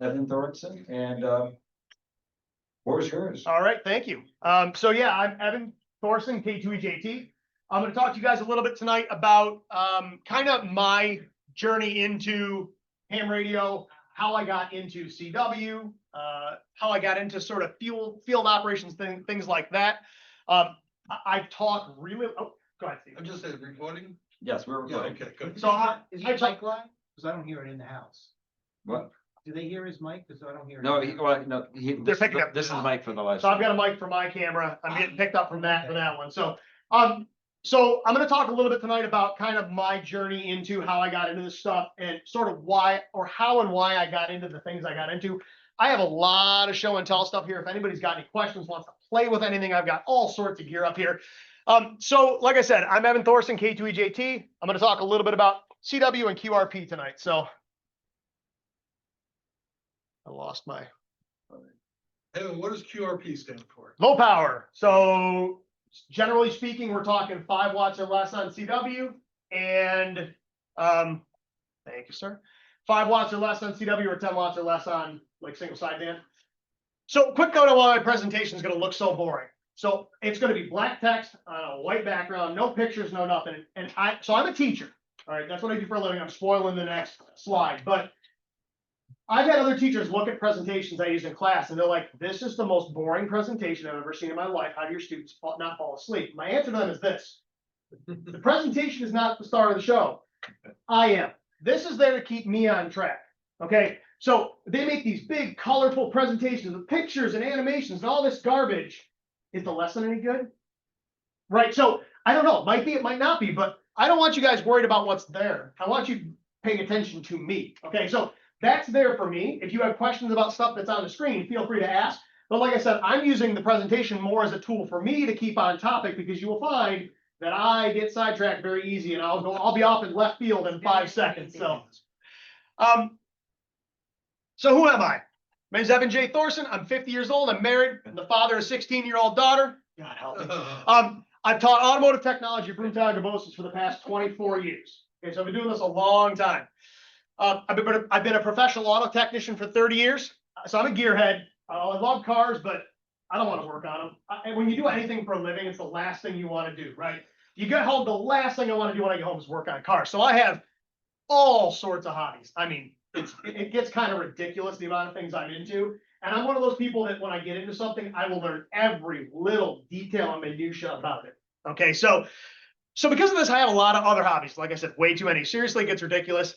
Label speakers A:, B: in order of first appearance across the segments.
A: Evan Thorson, and where's yours?
B: All right, thank you. So yeah, I'm Evan Thorson, K2EJT. I'm going to talk to you guys a little bit tonight about kind of my journey into ham radio, how I got into CW, how I got into sort of field operations, things like that. I've talked really. Oh, go ahead, Steve.
C: I'm just saying, recording?
A: Yes, we're recording.
C: Okay, good.
B: So
D: Is your mic live? Because I don't hear it in the house.
A: What?
D: Do they hear his mic? Because I don't hear it.
A: No,
D: in the house.
A: well, no,
B: They're picking up.
A: This is Mike for the live.
B: So I've got a mic for my camera. I'm getting picked up from that one. So I'm going to talk a little bit tonight about kind of my journey into how I got into this stuff and sort of why or how and why I got into the things I got into. I have a lot of show and tell stuff here. If anybody's got any questions, wants to play with anything, I've got all sorts of gear up here. So like I said, I'm Evan Thorson, K2EJT. I'm going to talk a little bit about CW and QRP tonight. So I lost my
C: Evan, what does QRP stand for?
B: low power. So generally speaking, we're talking 5 watts or less on CW and thank you, sir. 5 watts or less on CW or 10 watts or less on like single sideband. So quick note on why my presentation is going to look so boring. So it's going to be black text on a white background, no pictures, no nothing. And so I'm a teacher. All right, that's what I do for a living. I'm spoiling the next slide, but I've had other teachers look at presentations I use in class and they're like, this is the most boring presentation I've ever seen in my life. How do your students not fall asleep? My answer to them is this. The presentation is not the star of the show. I am. This is there to keep me on track. Okay. So they make these big, colorful presentations with pictures and animations and all this garbage. Is the lesson any good? Right. So I don't know. It might be, it might not be, but I don't want you guys worried about what's there. I want you paying attention to me. Okay. So that's there for me. If you have questions about stuff that's on the screen, feel free to ask. But like I said, I'm using the presentation more as a tool for me to keep on topic because you will find that I get sidetracked very easy and I'll be off in left field in 5 seconds. So who am I? My name's Evan J. Thorson. I'm 50 years old. I'm married. I'm the father of a 16-year-old daughter. God help me. I've taught automotive technology at Broomtown Gavosis for the past 24 years. Okay, so I've been doing this a long time. I've been a professional auto technician for 30 years. So I'm a gearhead. I love cars, but I don't want to work on them. And when you do anything for a living, it's the last thing you want to do, right? You get home, the last thing I want to do when I get home is work on cars. So I have all sorts of hobbies. I mean, it gets kind of ridiculous, the amount of things I'm into. And I'm one of those people that when I get into something, I will learn every little detail and minutia about it. Okay, so because of this, I have a lot of other hobbies. Like I said, way too many. Seriously, it gets ridiculous.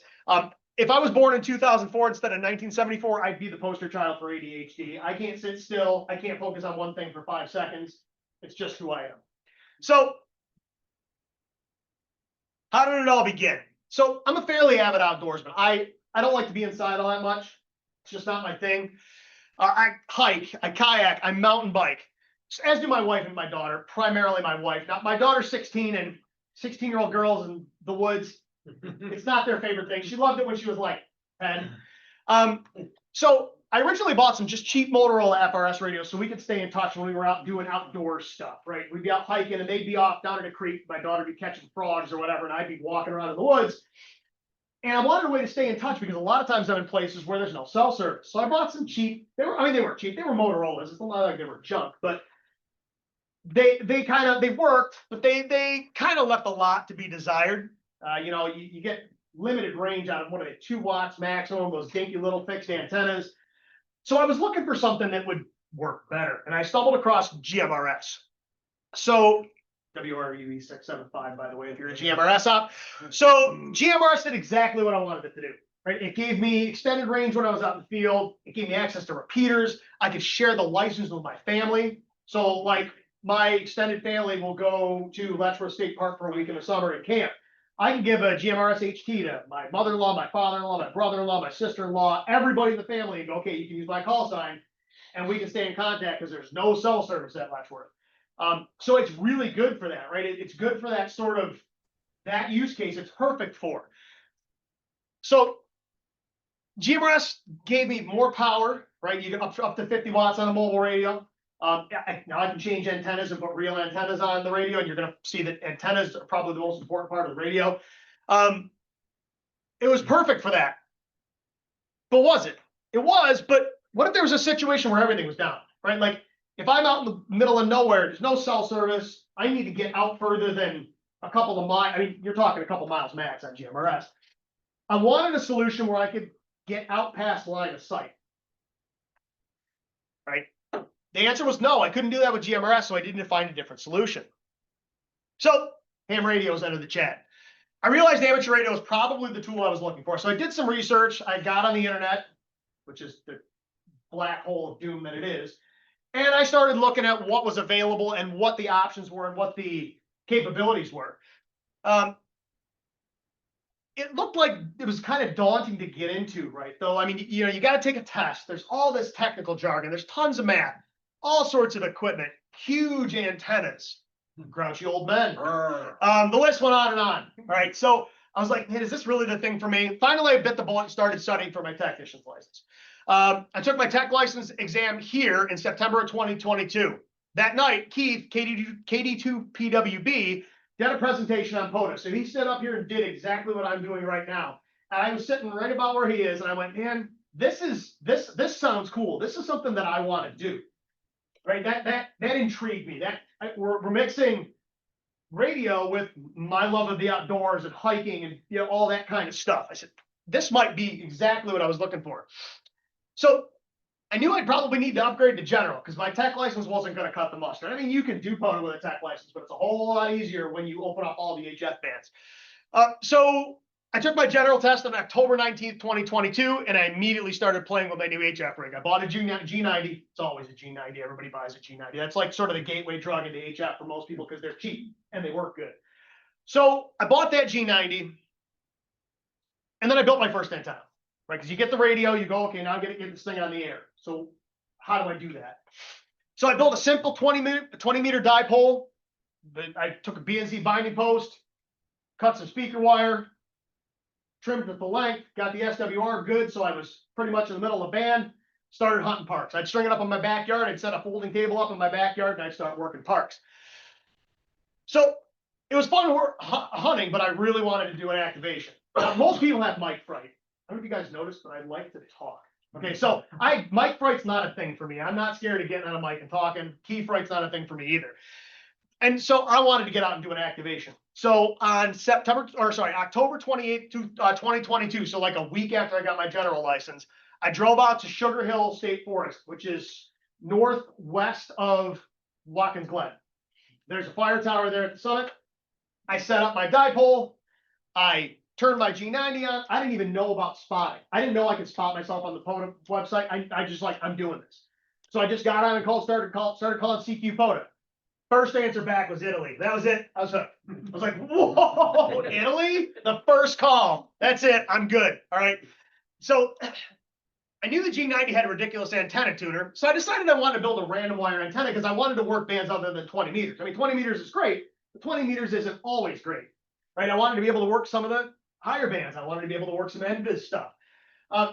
B: If I was born in 2004 instead of 1974, I'd be the poster child for ADHD. I can't sit still. I can't focus on one thing for 5 seconds. It's just who I am. So how did it all begin? So I'm a fairly avid outdoorsman. I don't like to be inside all that much. It's just not my thing. I hike, I kayak, I mountain bike, as do my wife and my daughter, primarily my wife. Now, my daughter's 16 and 16-year-old girls in the woods, it's not their favorite thing. She loved it when she was like 10. So I originally bought some just cheap Motorola FRS radios so we could stay in touch when we were out doing outdoor stuff, right? We'd be out hiking and they'd be off down in a creek. My daughter would be catching frogs or whatever, and I'd be walking around in the woods. And I wanted a way to stay in touch because a lot of times I'm in places where there's no cell service. So I bought some cheap, they weren't cheap, they were Motorola's. It's not like they were junk, but they worked, but they kind of left a lot to be desired. You get limited range out of, what are they, 2 watts maximum, those dinky little fixed antennas. So I was looking for something that would work better. And I stumbled across GMRS. So WRUE 675, by the way, if you're a GMRS op. So GMRS did exactly what I wanted it to do, right? It gave me extended range when I was out in the field. It gave me access to repeaters. I could share the license with my family. So like my extended family will go to Letchworth State Park for a week in the summer and camp. I can give a GMRS HT to my mother-in-law, my father-in-law, my brother-in-law, my sister-in-law, everybody in the family, and go, okay, you can use my call sign and we can stay in contact because there's no cell service at Letchworth. So it's really good for that, right? It's good for that sort of, that use case. It's perfect for. So GMRS gave me more power, right? You get up to 50 watts on a mobile radio. Now I can change antennas and put real antennas on the radio, and you're going to see that antennas are probably the most important part of the radio. It was perfect for that. But was it? It was, but what if there was a situation where everything was down, right? Like if I'm out in the middle of nowhere, there's no cell service, I need to get out further than a couple of miles. I mean, you're talking a couple miles max on GMRS. I wanted a solution where I could get out past line of sight. Right? The answer was no, I couldn't do that with GMRS, so I needed to find a different solution. So ham radios entered the chat. I realized amateur radio was probably the tool I was looking for. So I did some research. I got on the internet, which is the black hole of doom that it is. And I started looking at what was available and what the options were and what the capabilities were. It looked like it was kind of daunting to get into, right? Though, I mean, you know, you got to take a test. There's all this technical jargon. There's tons of math, all sorts of equipment, huge antennas, grouchy old men. The list went on and on, right? So I was like, man, is this really the thing for me? Finally, I bit the bullet and started studying for my technician's license. I took my tech license exam here in September of 2022. That night, Keith, KD2PWB, did a presentation on POTUS. So he stood up here and did exactly what I'm doing right now. And I was sitting right about where he is, and I went, man, this sounds cool. This is something that I want to do. Right? That intrigued me. We're mixing radio with my love of the outdoors and hiking and, you know, all that kind of stuff. I said, this might be exactly what I was looking for. So I knew I'd probably need to upgrade to general because my tech license wasn't going to cut the mustard. I mean, you can do POTA with a tech license, but it's a whole lot easier when you open up all the HF bands. So I took my general test on October 19th, 2022, and I immediately started playing with my new HF rig. I bought a G90. It's always a G90. Everybody buys a G90. That's like sort of the gateway drug into HF for most people because they're cheap and they work good. So I bought that G90, and then I built my first antenna. Right, because you get the radio, you go, okay, now I'm going to get this thing on the air. So how do I do that? So I built a simple 20 meter dipole. I took a B&Z binding post, cut some speaker wire, trimmed it the length, got the SWR good, so I was pretty much in the middle of the band, started hunting parks. I'd string it up in my backyard, I'd set a folding table up in my backyard, and I'd start working parks. So it was fun hunting, but I really wanted to do an activation. Now, most people have mic fright. I don't know if you guys noticed, but I like to talk. Okay, so mic fright's not a thing for me. I'm not scared of getting on a mic and talking. Key fright's not a thing for me either. And so I wanted to get out and do an activation. So on October 28th, 2022, so like a week after I got my general license, I drove out to Sugar Hill State Forest, which is northwest of Watkins Glen. There's a fire tower there at the summit. I set up my dipole. I turned my G90 on. I didn't even know about spotting. I didn't know I could spot myself on the POTA website. I just like, I'm doing this. So I just got on and started calling CQ POTA. First answer back was Italy. That was it. I was like, whoa, Italy? The first call. That's it. I'm good. All right. So I knew the G90 had a ridiculous antenna tuner. So I decided I wanted to build a random wire antenna because I wanted to work bands other than 20 meters. I mean, 20 meters is great, but 20 meters isn't always great. Right? I wanted to be able to work some of the higher bands. I wanted to be able to work some NVIS stuff.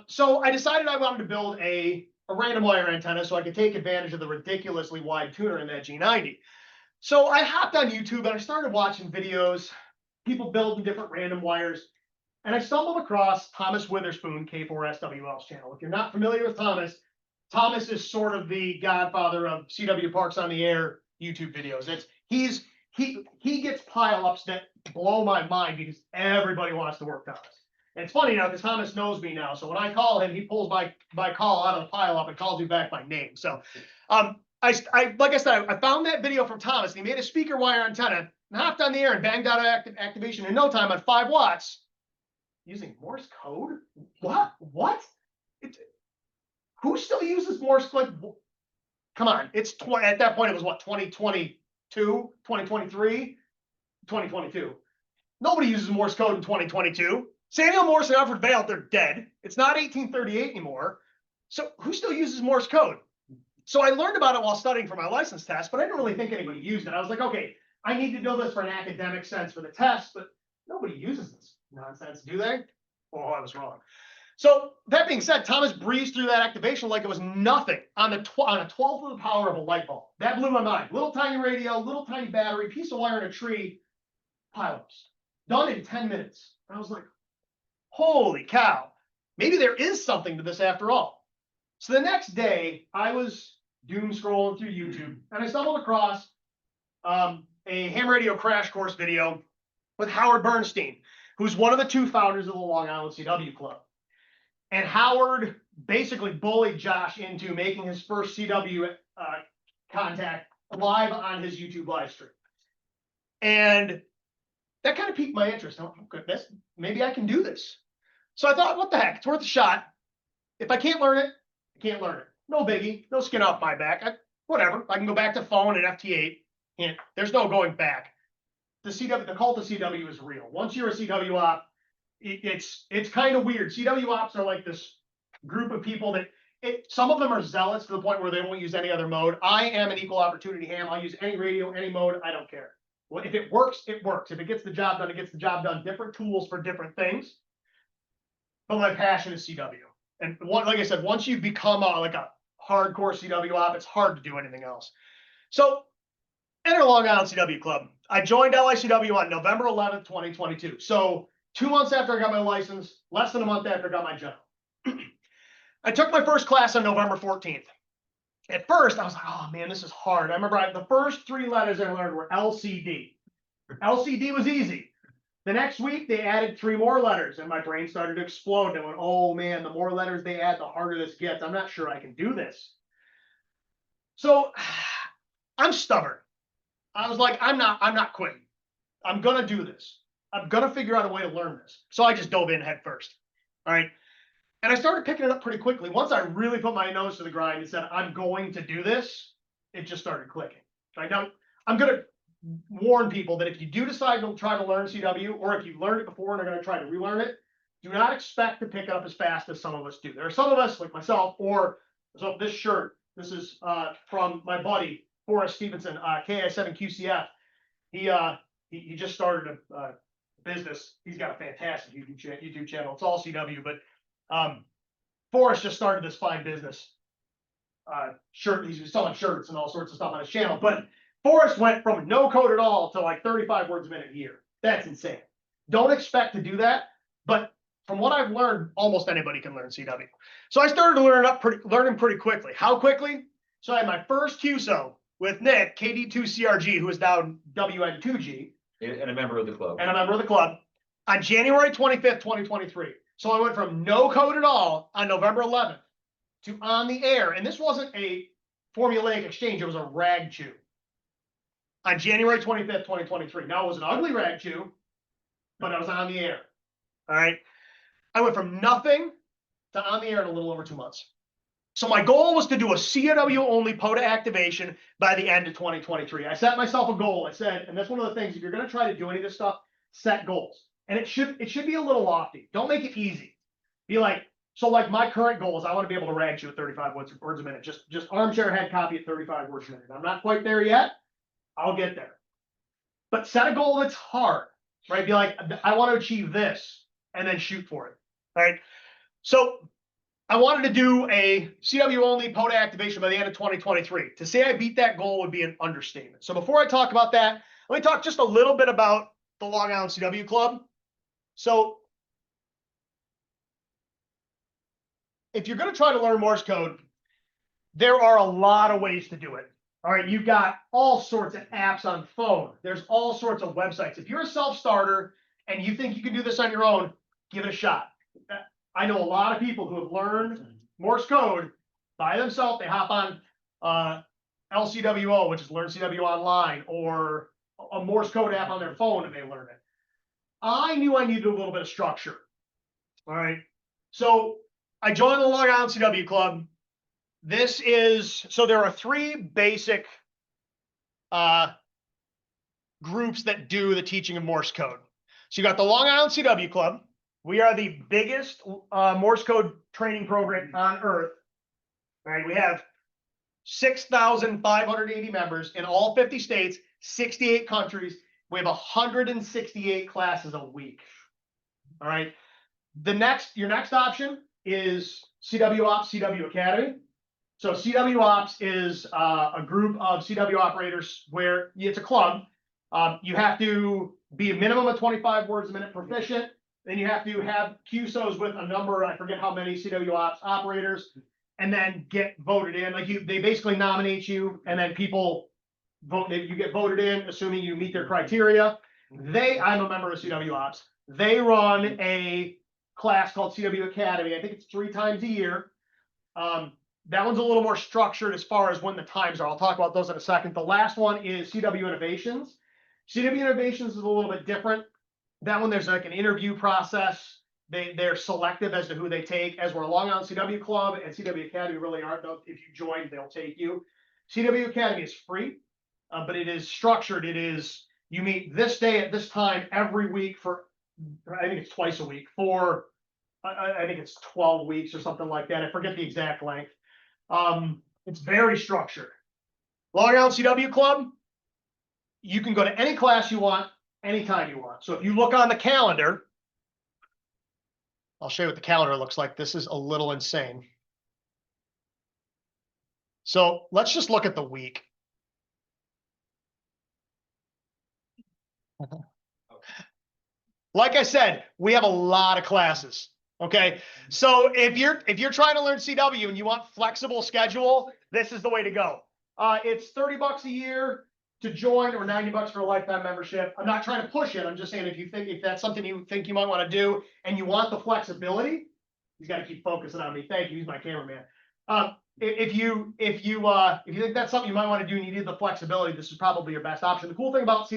B: So I decided I wanted to build a random wire antenna so I could take advantage of the ridiculously wide tuner in that G90. So I hopped on YouTube and I started watching videos, people building different random wires, and I stumbled across Thomas Witherspoon, K4SWL's channel. If you're not familiar with Thomas, Thomas is sort of the godfather of CW Parks on the Air YouTube videos. He gets pile-ups that blow my mind because everybody wants to work Thomas. And it's funny now because Thomas knows me now. So when I call him, he pulls my call out of the pile-up and calls me back by name. So like I said, I found that video from Thomas. And he made a speaker wire antenna and hopped on the air and banged out an activation in no time on 5 watts using Morse code. What? Who still uses Morse code? Come on. At that point, it was what, 2022, 2023, 2022. Nobody uses Morse code in 2022. Samuel Morse and Alfred Vail, they're dead. It's not 1838 anymore. So who still uses Morse code? So I learned about it while studying for my license test, but I didn't really think anybody used it. I was like, okay, I need to know this for an academic sense for the test, but nobody uses this nonsense, do they? Oh, I was wrong. So that being said, Thomas breezed through that activation like it was nothing on a 12th of the power of a light bulb. That blew my mind. Little tiny radio, little tiny battery, piece of wire in a tree, pile-ups. Done in 10 minutes. I was like, holy cow. Maybe there is something to this after all. So the next day, I was doom scrolling through YouTube, and I stumbled across a ham radio crash course video with Howard Bernstein, who's one of the two founders of the Long Island CW Club. And Howard basically bullied Josh into making his first CW contact live on his YouTube live stream. And that kind of piqued my interest. Oh, goodness, maybe I can do this. So I thought, what the heck, it's worth a shot. If I can't learn it, I can't learn it. No biggie, no skin off my back. Whatever, I can go back to phone and FT8. And there's no going back. The cult of CW is real. Once you're a CW op, it's kind of weird. CW ops are like this group of people that some of them are zealots to the point where they won't use any other mode. I am an equal opportunity ham. I'll use any radio, any mode. I don't care. Well, if it works, it works. If it gets the job done, it gets the job done. Different tools for different things. But my passion is CW. And like I said, once you become like a hardcore CW op, it's hard to do anything else. So enter Long Island CW Club. I joined LICW on November 11th, 2022. So 2 months after I got my license, less than a month after I got my general. I took my first class on November 14th. At first, I was like, oh man, this is hard. I remember the first 3 letters I learned were LCD. LCD was easy. The next week, they added 3 more letters, and my brain started to explode. And I went, oh man, the more letters they add, the harder this gets. I'm not sure I can do this. So I'm stubborn. I was like, I'm not quitting. I'm gonna do this. I'm gonna figure out a way to learn this. So I just dove in head first. All right. And I started picking it up pretty quickly. Once I really put my nose to the grind and said, I'm going to do this, it just started clicking. Right now, I'm gonna warn people that if you do decide to try to learn CW, or if you've learned it before and are going to try to relearn it, do not expect to pick it up as fast as some of us do. There are some of us, like myself, or so this shirt, this is from my buddy, Forrest Stevenson, KI7QCF. He just started a business. He's got a fantastic YouTube channel. It's all CW, but Forrest just started this fine business. He's selling shirts and all sorts of stuff on his channel, but Forrest went from no code at all to like 35 words a minute a year. That's insane. Don't expect to do that, but from what I've learned, almost anybody can learn CW. So I started learning pretty quickly. How quickly? So I had my first QSO with Nick, K2EJT, who is now WN2G.
A: And a member of the club.
B: And a member of the club, on January 25th, 2023. So I went from no code at all on November 11th to on the air. And this wasn't a formulaic exchange. It was a rag chew. On January 25th, 2023. Now, it was an ugly rag chew, but I was on the air. All right. I went from nothing to on the air in a little over 2 months. So my goal was to do a CW only POTA activation by the end of 2023. I set myself a goal. I said, and that's one of the things, if you're going to try to do any of this stuff, set goals. And it should be a little lofty. Don't make it easy. Be like, so like my current goal is I want to be able to rag chew at 35 words a minute. Just armchair head copy at 35 words a minute. I'm not quite there yet. I'll get there. But set a goal that's hard, right? Be like, I want to achieve this, and then shoot for it, right? So I wanted to do a CW only POTA activation by the end of 2023. To say I beat that goal would be an understatement. So before I talk about that, let me talk just a little bit about the Long Island CW Club. So if you're going to try to learn Morse code, there are a lot of ways to do it. All right, you've got all sorts of apps on phone. There's all sorts of websites. If you're a self-starter and you think you can do this on your own, give it a shot. I know a lot of people who have learned Morse code by themselves. They hop on LCWO, which is Learn CW Online, or a Morse code app on their phone, and they learn it. I knew I needed a little bit of structure. All right, so I joined the Long Island CW Club. So there are 3 basic groups that do the teaching of Morse code. So you got the Long Island CW Club. We are the biggest Morse code training program on earth. All right, we have 6,580 members in all 50 states, 68 countries. We have 168 classes a week. All right. Your next option is CW Ops, CW Academy. So CW Ops is a group of CW operators where it's a club. You have to be a minimum of 25 words a minute proficient. Then you have to have QSOs with a number, I forget how many CW Ops operators. and then get voted in. Like they basically nominate you, and then people vote. You get voted in, assuming you meet their criteria. I'm a member of CW Ops. They run a class called CW Academy. I think it's 3 times a year. That one's a little more structured as far as when the times are. I'll talk about those in a second. The last one is CW Innovations. CW Innovations is a little bit different. That one, there's like an interview process. They're selective as to who they take. As we're along on CW Club and CW Academy really aren't. Though, if you join, they'll take you. CW Academy is free, but it is structured. It is, you meet this day at this time every week for, I think it's twice a week for, I think it's 12 weeks or something like that. I forget the exact length. It's very structured. Log on CW Club, you can go to any class you want, anytime you want. So if you look on the calendar, I'll show you what the calendar looks like. This is a little insane. So let's just look at the week. Like I said, we have a lot of classes. Okay, so if you're trying to learn CW and you want flexible schedule, this is the way to go. It's $30 a year to join, or $90 for a lifetime membership. I'm not trying to push it. I'm just saying if that's something you think you might want to do and you want the flexibility, he's got to keep focusing on me. Thank you. He's my cameraman. If you think that's something you might want to do and you need the flexibility, this is probably your best option. The cool thing about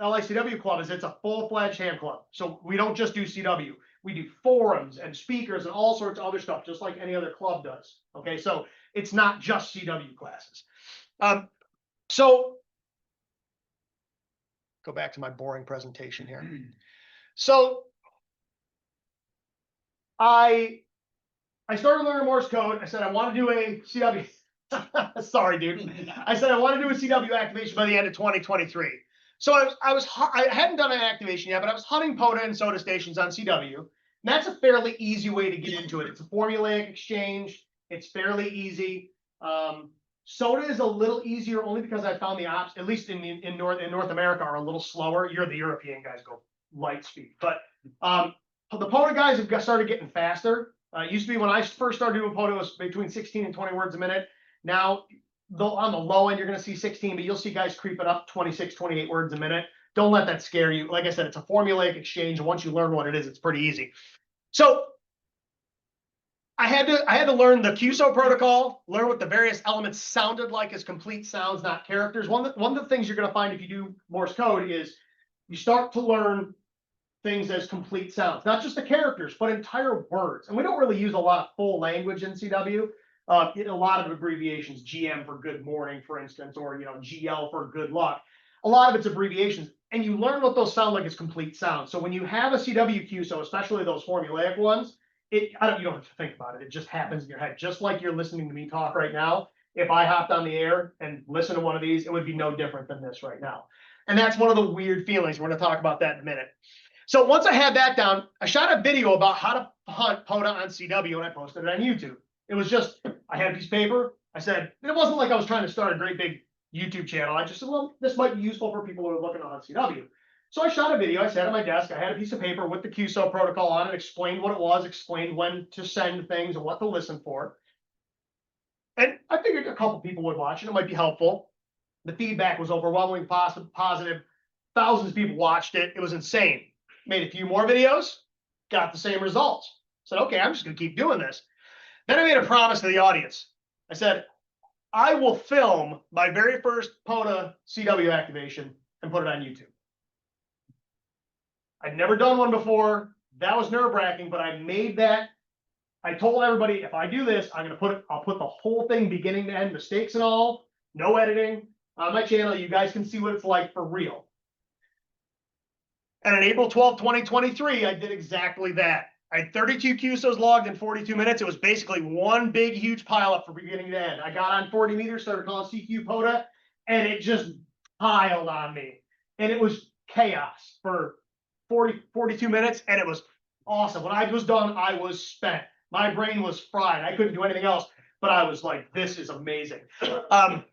B: LACW Club is it's a full-fledged ham club. So we don't just do CW. We do forums and speakers and all sorts of other stuff, just like any other club does. Okay, so it's not just CW classes. So go back to my boring presentation here. So I started learning Morse code. I said I want to do a CW. Sorry, dude. I said I want to do a CW activation by the end of 2023. So I hadn't done an activation yet, but I was hunting POTA and soda stations on CW. And that's a fairly easy way to get into it. It's a formulaic exchange. It's fairly easy. Soda is a little easier only because I found the ops, at least in North America, are a little slower. You're the European guys, go light speed. But the POTA guys have started getting faster. It used to be when I first started doing POTA, it was between 16 and 20 words a minute. Now, though on the low end, you're going to see 16, but you'll see guys creeping up 26, 28 words a minute. Don't let that scare you. Like I said, it's a formulaic exchange. And once you learn what it is, it's pretty easy. So I had to learn the QSO protocol, learn what the various elements sounded like as complete sounds, not characters. One of the things you're going to find if you do Morse code is you start to learn things as complete sounds, not just the characters, but entire words. And we don't really use a lot of full language in CW. A lot of abbreviations, GM for good morning, for instance, or GL for good luck. A lot of it's abbreviations, and you learn what those sound like as complete sounds. So when you have a CW QSO, especially those formulaic ones, you don't have to think about it. It just happens in your head, just like you're listening to me talk right now. If I hopped on the air and listened to one of these, it would be no different than this right now. And that's one of the weird feelings. We're going to talk about that in a minute. So once I had that down, I shot a video about how to hunt POTA on CW, and I posted it on YouTube. It was just, I had a piece of paper. I said, it wasn't like I was trying to start a great big YouTube channel. I just said, well, this might be useful for people who are looking on CW. So I shot a video. I sat at my desk. I had a piece of paper with the QSO protocol on it, explained what it was, explained when to send things and what to listen for. And I figured a couple people would watch it. It might be helpful. The feedback was overwhelmingly positive. Thousands of people watched it. It was insane. Made a few more videos, got the same results. Said, okay, I'm just going to keep doing this. Then I made a promise to the audience. I said, I will film my very first POTA CW activation and put it on YouTube. I'd never done one before. That was nerve-wracking, but I made that. I told everybody, if I do this, I'll put the whole thing beginning to end, mistakes and all, no editing on my channel. You guys can see what it's like for real. And on April 12, 2023, I did exactly that. I had 32 QSOs logged in 42 minutes. It was basically one big, huge pileup from beginning to end. I got on 40 meters, started calling CQ POTA, and it just piled on me. And it was chaos for 42 minutes, and it was awesome. When I was done, I was spent. My brain was fried. I couldn't do anything else, but I was like, this is amazing. Like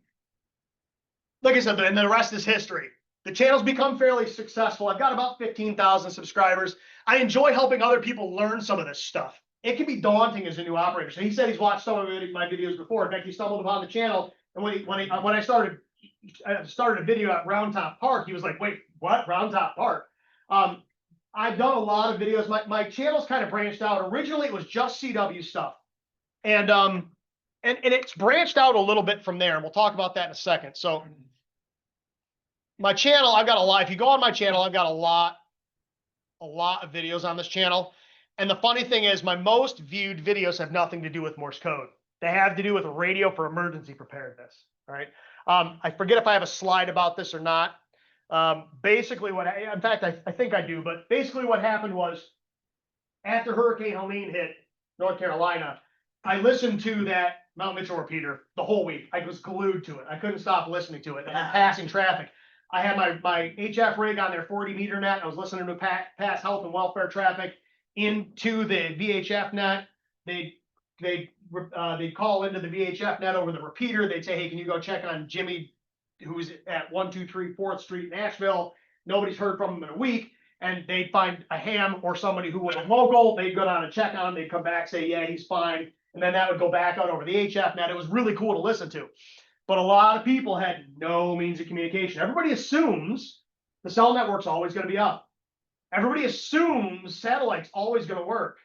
B: I said, and the rest is history. The channel's become fairly successful. I've got about 15,000 subscribers. I enjoy helping other people learn some of this stuff. it can be daunting as a new operator. So he said he's watched some of my videos before. In fact, he stumbled upon the channel, and when I started a video at Round Top Park, he was like, "Wait, what? Round Top Park?" I've done a lot of videos. My channel's kind of branched out. Originally, it was just CW stuff, and it's branched out a little bit from there. And we'll talk about that in a second. So my channel, I've got a lot. If you go on my channel, I've got a lot of videos on this channel. And the funny thing is, my most viewed videos have nothing to do with Morse code. They have to do with radio for emergency preparedness. All right. I forget if I have a slide about this or not. Basically, in fact, I think I do. But basically, what happened was, after Hurricane Helene hit North Carolina, I listened to that Mount Mitchell repeater the whole week. I was glued to it. I couldn't stop listening to it. And then passing traffic. I had my HF rig on their 40 meter net. I was listening to pass health and welfare traffic into the VHF net. They'd call into the VHF net over the repeater. They'd say, "Hey, can you go check on Jimmy, who's at 123 4th Street, Nashville?" Nobody's heard from him in a week. And they'd find a ham or somebody who was local. They'd go down and check on him. They'd come back, say, "Yeah, he's fine." And then that would go back out over the HF net. It was really cool to listen to. But a lot of people had no means of communication. Everybody assumes the cell network's always going to be up. Everybody assumes satellite's always going to work.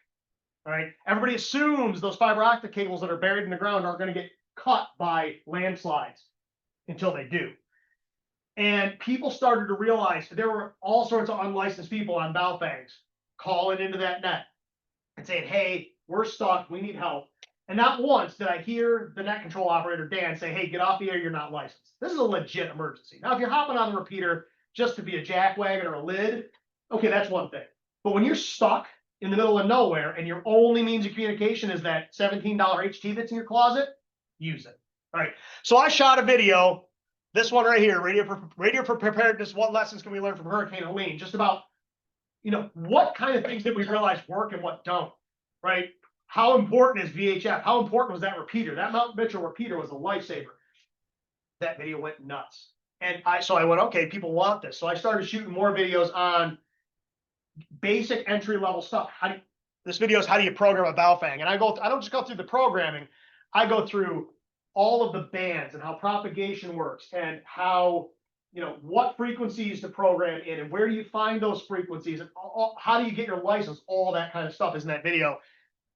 B: All right. Everybody assumes those fiber optic cables that are buried in the ground aren't going to get cut by landslides until they do. And people started to realize that there were all sorts of unlicensed people on Balfangs calling into that net and saying, "Hey, we're stuck. We need help." And not once did I hear the net control operator, Dan, say, "Hey, get off the air. You're not licensed." This is a legit emergency. Now, if you're hopping on the repeater just to be a jackwagon or a lid, okay, that's one thing. But when you're stuck in the middle of nowhere and your only means of communication is that $17 HT that's in your closet, use it. All right. So I shot a video, this one right here, radio for preparedness. What lessons can we learn from Hurricane Helene? Just about, what kind of things did we realize work and what don't, right? How important is VHF? How important was that repeater? That Mount Mitchell repeater was a lifesaver. That video went nuts. And so I went, okay, people want this. So I started shooting more videos on basic entry level stuff. This video is how do you program a Baofeng? And I don't just go through the programming. I go through all of the bands and how propagation works and how, what frequencies to program in and where do you find those frequencies and how do you get your license? All that kind of stuff is in that video.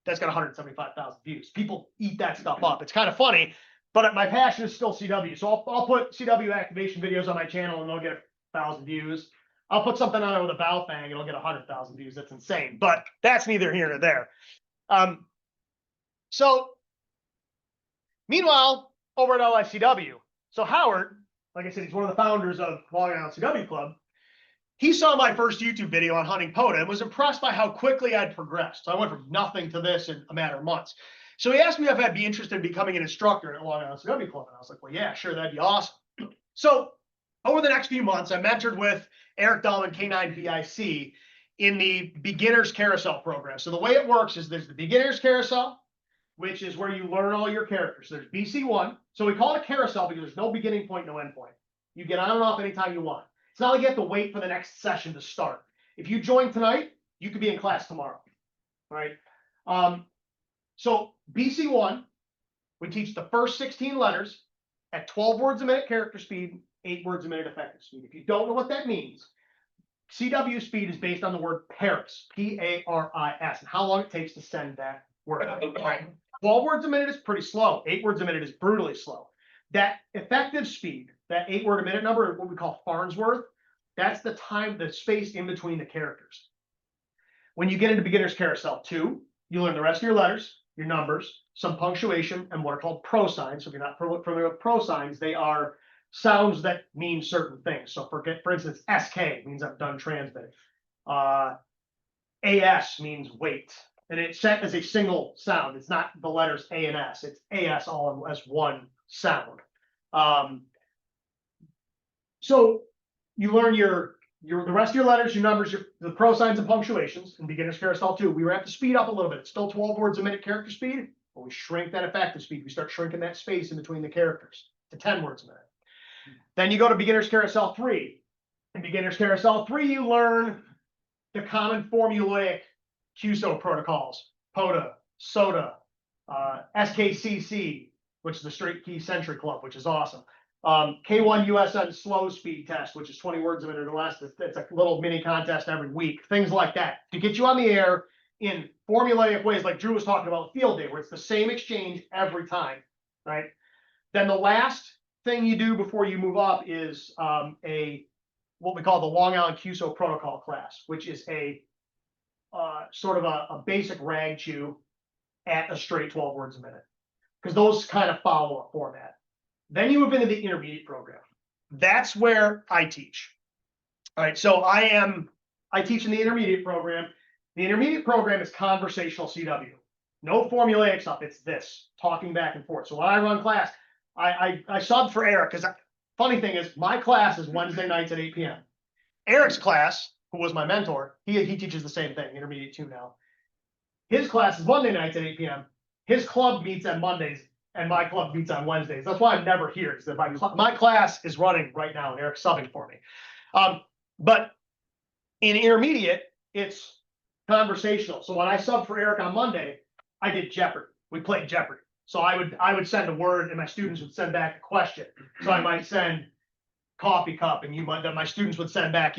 B: That's got 175,000 views. People eat that stuff up. It's kind of funny, but my passion is still CW. So I'll put CW activation videos on my channel and they'll get 1,000 views. I'll put something on it with a Baofeng and it'll get 100,000 views. That's insane, but that's neither here nor there. So meanwhile, over at LICW, so Howard, like I said, he's one of the founders of Long Island CW Club. He saw my first YouTube video on hunting POTA and was impressed by how quickly I'd progressed. So I went from nothing to this in a matter of months. So he asked me if I'd be interested in becoming an instructor at Long Island CW Club. And I was like, well, yeah, sure, that'd be awesome. So over the next few months, I mentored with Eric Dahlman, K2EJT, in the beginner's carousel program. So the way it works is there's the beginner's carousel, which is where you learn all your characters. There's BC1. So we call it a carousel because there's no beginning point, no end point. You get on and off anytime you want. It's not like you have to wait for the next session to start. If you join tonight, you could be in class tomorrow, right? So BC1, we teach the first 16 letters at 12 words a minute character speed, 8 words a minute effective speed. If you don't know what that means, CW speed is based on the word Paris, P-A-R-I-S, and how long it takes to send that word. Right? 12 words a minute is pretty slow. 8 words a minute is brutally slow. That effective speed, that 8 word a minute number, what we call Farnsworth, that's the time, the space in between the characters. When you get into beginner's carousel 2, you learn the rest of your letters, your numbers, some punctuation, and what are called prosigns. So if you're not familiar with prosigns, they are sounds that mean certain things. So for instance, SK means I'm done transmitting. AS means wait. And it's set as a single sound. It's not the letters A and S. It's AS all as one sound. So you learn the rest of your letters, your numbers, the prosigns and punctuations in beginner's carousel 2. We have to speed up a little bit. It's still 12 words a minute character speed, but we shrink that effective speed. We start shrinking that space in between the characters to 10 words a minute. Then you go to beginner's carousel 3. In beginner's carousel 3, you learn the common formulaic QSO protocols POTA, SOTA, SKCC, which is the Straight Key Century Club, which is awesome. K1 USN slow speed test, which is 20 words a minute or less. It's a little mini contest every week, things like that to get you on the air in formulaic ways, like Drew was talking about field day, where it's the same exchange every time, right? Then the last thing you do before you move up is what we call the Long Island QSO protocol class, which is a sort of a basic rag chew at a straight 12 words a minute, because those kind of follow a format. Then you move into the intermediate program. That's where I teach. All right, so I teach in the intermediate program. The intermediate program is conversational CW. No formulaic stuff. It's this, talking back and forth. So when I run class, I sub for Eric, because funny thing is, my class is Wednesday nights at 8 p.m. Eric's class, who was my mentor, he teaches the same thing, intermediate 2 now. His class is Monday nights at 8 p.m. His club meets on Mondays, and my club meets on Wednesdays. That's why I'm never here, because my class is running right now, and Eric's subbing for me. But in intermediate, it's conversational. So when I subbed for Eric on Monday, I did Jeopardy. We played Jeopardy. So I would send a word, and my students would send back a question. So I might send coffee cup, and my students would send back,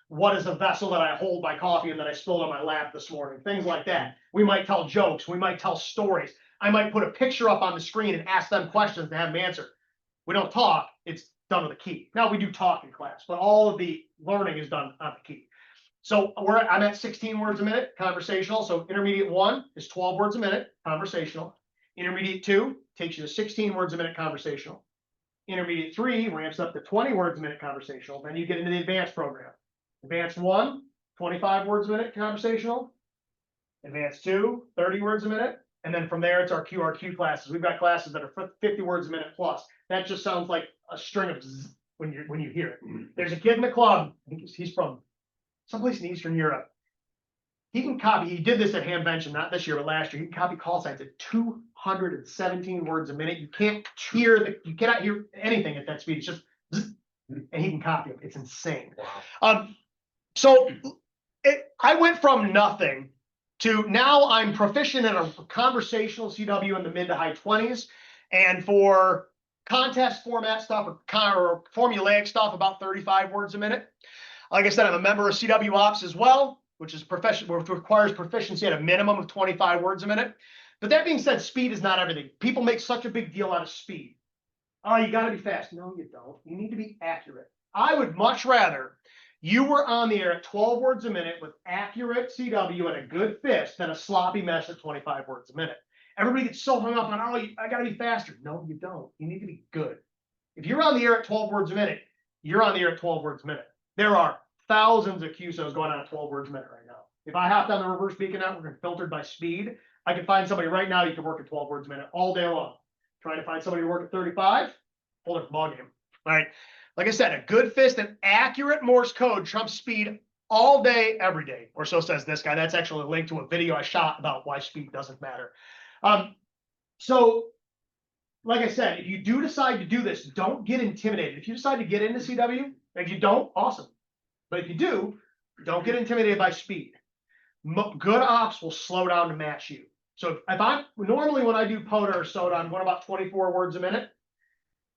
B: what is the vessel that I hold my coffee in that I spilled on my lap this morning? Things like that. We might tell jokes. We might tell stories. I might put a picture up on the screen and ask them questions to have them answer. We don't talk. It's done with a key. Now we do talk in class, but all of the learning is done on the key. So I'm at 16 words a minute, conversational. So intermediate 1 is 12 words a minute, conversational. Intermediate 2 takes you to 16 words a minute, conversational. Intermediate 3 ramps up to 20 words a minute, conversational. Then you get into the advanced program. Advanced 1, 25 words a minute, conversational. Advanced 2, 30 words a minute. And then from there, it's our QRQ classes. We've got classes that are 50 words a minute plus. That just sounds like a string of zzz when you hear it. There's a kid in the club. I think he's from someplace in Eastern Europe. He can copy. He did this at Hamvention, not this year, but last year. He can copy call signs at 217 words a minute. You cannot hear anything at that speed. It's just zzz, and he can copy them. It's insane.
A: Wow.
B: So I went from nothing to now I'm proficient in a conversational CW in the mid to high 20s, and for contest format stuff or formulaic stuff, about 35 words a minute. Like I said, I'm a member of CW Ops as well, which requires proficiency at a minimum of 25 words a minute. But that being said, speed is not everything. People make such a big deal out of speed. Oh, you got to be fast. No, you don't. You need to be accurate. I would much rather you were on the air at 12 words a minute with accurate CW and a good fist than a sloppy mess at 25 words a minute. Everybody gets so hung up on, I got to be faster. No, you don't. You need to be good. If you're on the air at 12 words a minute, you're on the air at 12 words a minute. There are thousands of QSOs going on at 12 words a minute right now. If I hopped on the reverse beacon network and filtered by speed, I could find somebody right now you can work at 12 words a minute all day long. Trying to find somebody to work at 35, whole different ballgame. All right. Like I said, a good fist and accurate Morse code trumps speed all day, every day, or so says this guy. That's actually a link to a video I shot about why speed doesn't matter. So, like I said, if you do decide to do this, don't get intimidated. If you decide to get into CW, if you don't, awesome. But if you do, don't get intimidated by speed. Good ops will slow down to match you. So normally when I do POTA or SOTA, I'm going about 24 words a minute.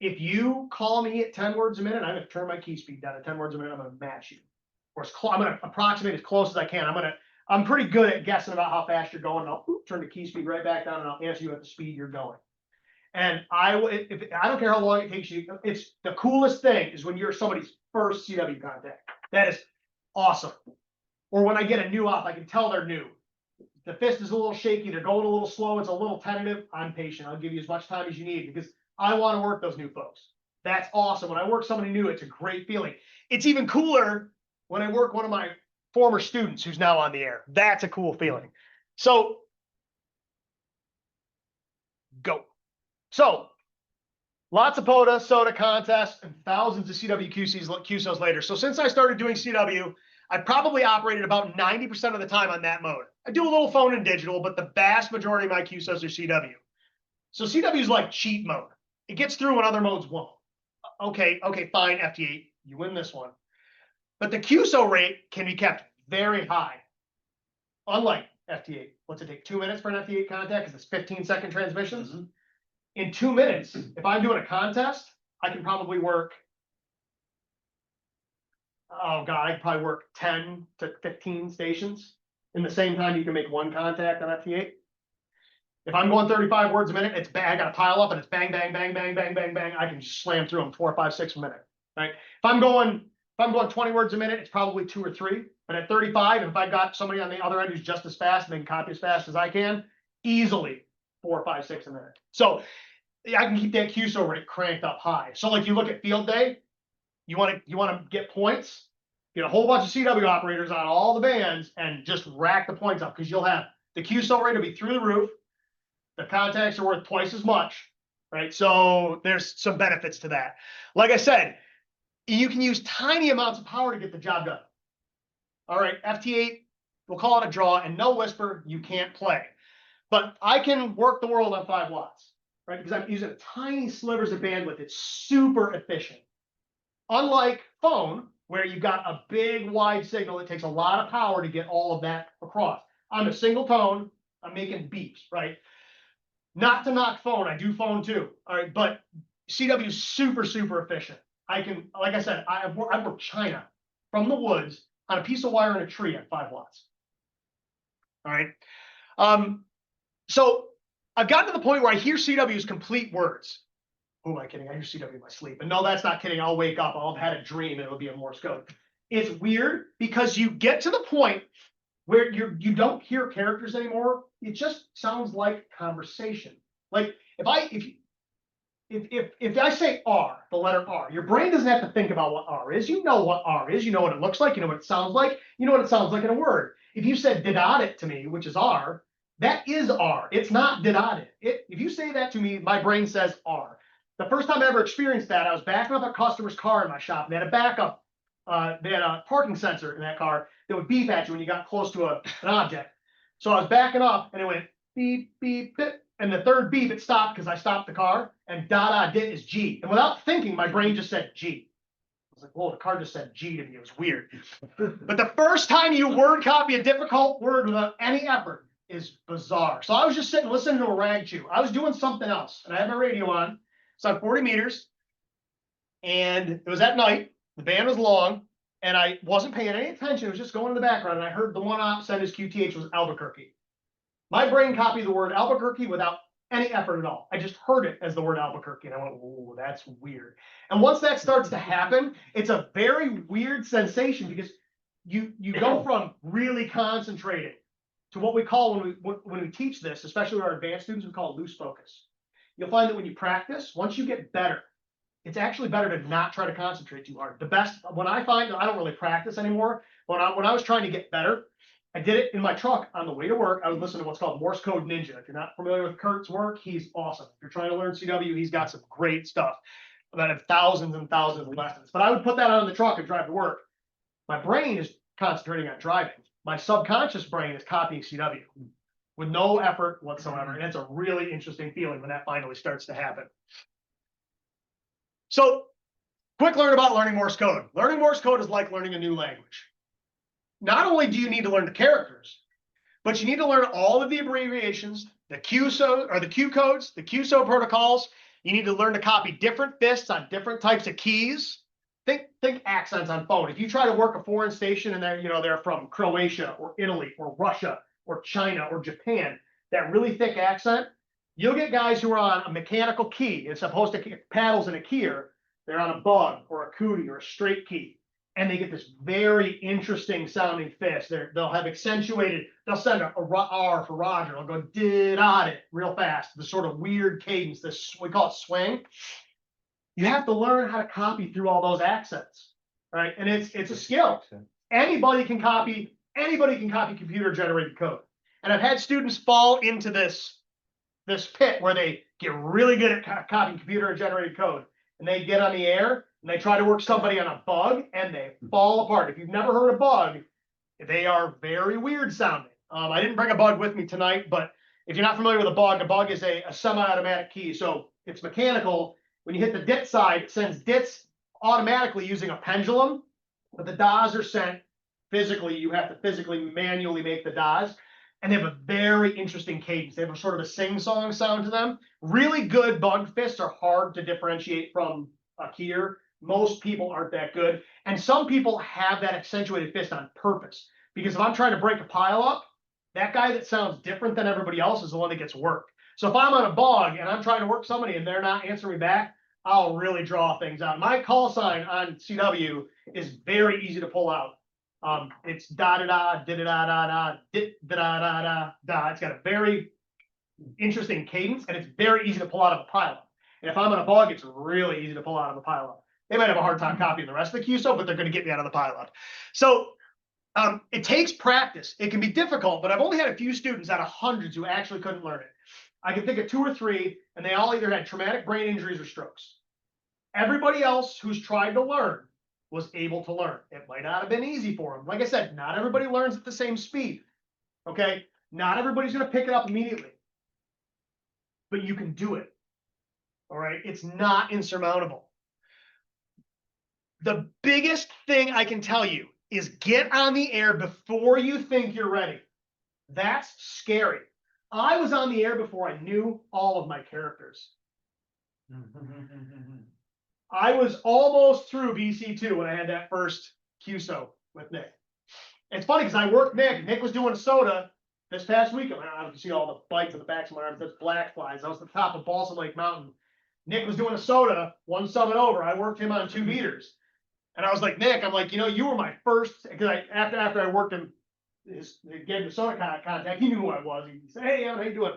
B: If you call me at 10 words a minute, I'm going to turn my key speed down to 10 words a minute. I'm going to match you. Or I'm going to approximate as close as I can. I'm pretty good at guessing about how fast you're going. And I'll turn the key speed right back down, and I'll answer you at the speed you're going. And I don't care how long it takes you. It's the coolest thing is when you're somebody's first CW contact. That is awesome. Or when I get a new op, I can tell they're new. The fist is a little shaky. They're going a little slow. It's a little tentative. I'm patient. I'll give you as much time as you need because I want to work those new folks. That's awesome. When I work somebody new, it's a great feeling. It's even cooler when I work one of my former students who's now on the air. That's a cool feeling. So, go. So, lots of POTA, SOTA contests, and thousands of CW QSOs later. So since I started doing CW, I probably operated about 90% of the time on that mode. I do a little phone and digital, but the vast majority of my QSOs are CW. So CW is like cheat mode. It gets through when other modes won't. Okay, fine, FT8, you win this one. But the QSO rate can be kept very high. Unlike FT8. What's it take? 2 minutes for an FT8 contact because it's 15-second transmissions.
A: Mhm.
B: In 2 minutes, if I'm doing a contest, I can probably work. Oh God, I could probably work 10 to 15 stations in the same time you can make one contact on FT8. If I'm going 35 words a minute, it's bang, I gotta pile up and it's bang, bang, bang, bang, bang, bang, bang. I can just slam through them 4, 5, 6 a minute. Right? If I'm going 20 words a minute, it's probably 2 or 3. But at 35, if I've got somebody on the other end who's just as fast and they can copy as fast as I can, easily 4, 5, 6 a minute. So I can keep that QSO rate cranked up high. So like you look at field day, you want to get points, get a whole bunch of CW operators on all the bands and just rack the points up because you'll have the QSO rate will be through the roof. The contacts are worth twice as much, right? So there's some benefits to that. Like I said, you can use tiny amounts of power to get the job done. All right, FT8, we'll call it a draw, and no whisper, you can't play. But I can work the world on 5 watts, right? Because I'm using tiny slivers of bandwidth. It's super efficient. Unlike phone, where you've got a big wide signal, it takes a lot of power to get all of that across. I'm a single tone, I'm making beeps, right? Not to knock phone, I do phone too. All right, but CW is super, super efficient. I can, like I said, I've worked China from the woods on a piece of wire in a tree at 5 watts. All right. So I've gotten to the point where I hear CW's complete words. Who am I kidding? I hear CW in my sleep. And no, that's not kidding. I'll wake up. I'll have had a dream and it'll be a Morse code. It's weird because you get to the point where you don't hear characters anymore. It just sounds like conversation. Like if I say R, the letter R, your brain doesn't have to think about what R is. You know what R is. You know what it looks like. You know what it sounds like. You know what it sounds like in a word. If you said didot it to me, which is R, that is R. It's not didot it. If you say that to me, my brain says R. The first time I ever experienced that, I was backing up a customer's car in my shop. And they had a backup. They had a parking sensor in that car that would beep at you when you got close to an object. So I was backing up and it went beep, beep, beep. And the third beep, it stopped because I stopped the car. And dit is G. And without thinking, my brain just said G. I was like, whoa, the car just said G to me. It was weird. But the first time you word copy a difficult word without any effort is bizarre. So I was just sitting listening to a rag chew. I was doing something else. And I had my radio on. It's on 40 meters. And it was at night. The band was long. And I wasn't paying any attention. It was just going in the background. And I heard the one op said his QTH was Albuquerque. My brain copied the word Albuquerque without any effort at all. I just heard it as the word Albuquerque. And I went, oh, that's weird. And once that starts to happen, it's a very weird sensation because you go from really concentrating to what we call when we teach this, especially our advanced students, we call it loose focus. You'll find that when you practice, once you get better, it's actually better to not try to concentrate too hard. The best, when I find that I don't really practice anymore, when I was trying to get better, I did it in my truck on the way to work. I would listen to what's called Morse Code Ninja. If you're not familiar with Kurt's work, he's awesome. If you're trying to learn CW, he's got some great stuff that have thousands and thousands of lessons. But I would put that on the truck and drive to work. My brain is concentrating on driving. My subconscious brain is copying CW with no effort whatsoever. And it's a really interesting feeling when that finally starts to happen. So, quick learn about learning Morse code. Learning Morse code is like learning a new language. Not only do you need to learn the characters, but you need to learn all of the abbreviations, the QSO or the Q codes, the QSO protocols. You need to learn to copy different fists on different types of keys. Think accents on phone. If you try to work a foreign station and they're from Croatia or Italy or Russia or China or Japan, that really thick accent, you'll get guys who are on a mechanical key. It's supposed to kick paddles in a keyer. They're on a bug or a cootie or a straight key. And they get this very interesting sounding fist. They'll have accentuated, they'll send a R for Roger. They'll go did-dot it real fast. The sort of weird cadence, this we call it swing. You have to learn how to copy through all those accents, right? And it's a skill. Anybody can copy computer generated code. And I've had students fall into this pit where they get really good at copying computer generated code. And they get on the air and they try to work somebody on a bug and they fall apart. If you've never heard a bug, they are very weird sounding. I didn't bring a bug with me tonight, but if you're not familiar with a bug is a semi-automatic key. So it's mechanical. When you hit the dit side, it sends dits automatically using a pendulum, but the DAs are sent physically. You have to physically manually make the DAs. and they have a very interesting cadence. They have a sort of a sing-song sound to them. Really good bug fists are hard to differentiate from a keyer. Most people aren't that good. And some people have that accentuated fist on purpose. Because if I'm trying to break a pile up, that guy that sounds different than everybody else is the one that gets worked. So if I'm on a bug and I'm trying to work somebody and they're not answering me back, I'll really draw things out. My call sign on CW is very easy to pull out. It's da da da da da da da da da da da da. It's got a very interesting cadence and it's very easy to pull out of a pileup. And if I'm on a bug, it's really easy to pull out of a pileup. They might have a hard time copying the rest of the QSO, but they're going to get me out of the pileup. So it takes practice. It can be difficult, but I've only had a few students out of hundreds who actually couldn't learn it. I can think of 2 or 3, and they all either had traumatic brain injuries or strokes. Everybody else who's tried to learn was able to learn. It might not have been easy for them. Like I said, not everybody learns at the same speed. Okay? Not everybody's going to pick it up immediately. But you can do it. All right? It's not insurmountable. The biggest thing I can tell you is get on the air before you think you're ready. That's scary. I was on the air before I knew all of my characters. I was almost through BC2 when I had that first QSO with Nick. It's funny because I worked Nick. Nick was doing a soda this past weekend. I don't know if you see all the bites on the backs of my arms. That's black flies. I was at the top of Balsam Lake Mountain. Nick was doing a soda, 1 summit over. I worked him on 2 meters. And I was like, Nick, I'm like, you know, you were my first, because after I worked him, gave him the soda contact, he knew who I was. He said, hey, Evan, how you doing?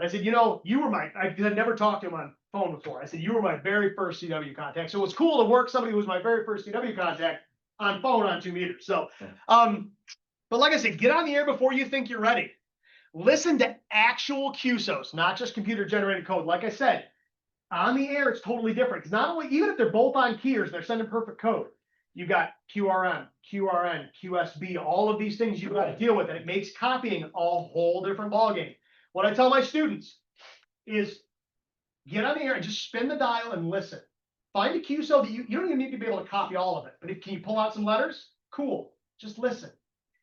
B: I said, you know, you were I had never talked to him on phone before. I said, you were my very first CW contact. So it was cool to work somebody who was my very first CW contact on phone on 2 meters. So, but like I said, get on the air before you think you're ready. Listen to actual QSOs, not just computer generated code. Like I said, on the air, it's totally different. Because not only, even if they're both on keyers, they're sending perfect code. You got QRM, QRN, QSB, all of these things you've got to deal with, and it makes copying a whole different ballgame. What I tell my students is get on the air and just spin the dial and listen. Find a QSO that you don't even need to be able to copy all of it, but can you pull out some letters? Cool. Just listen.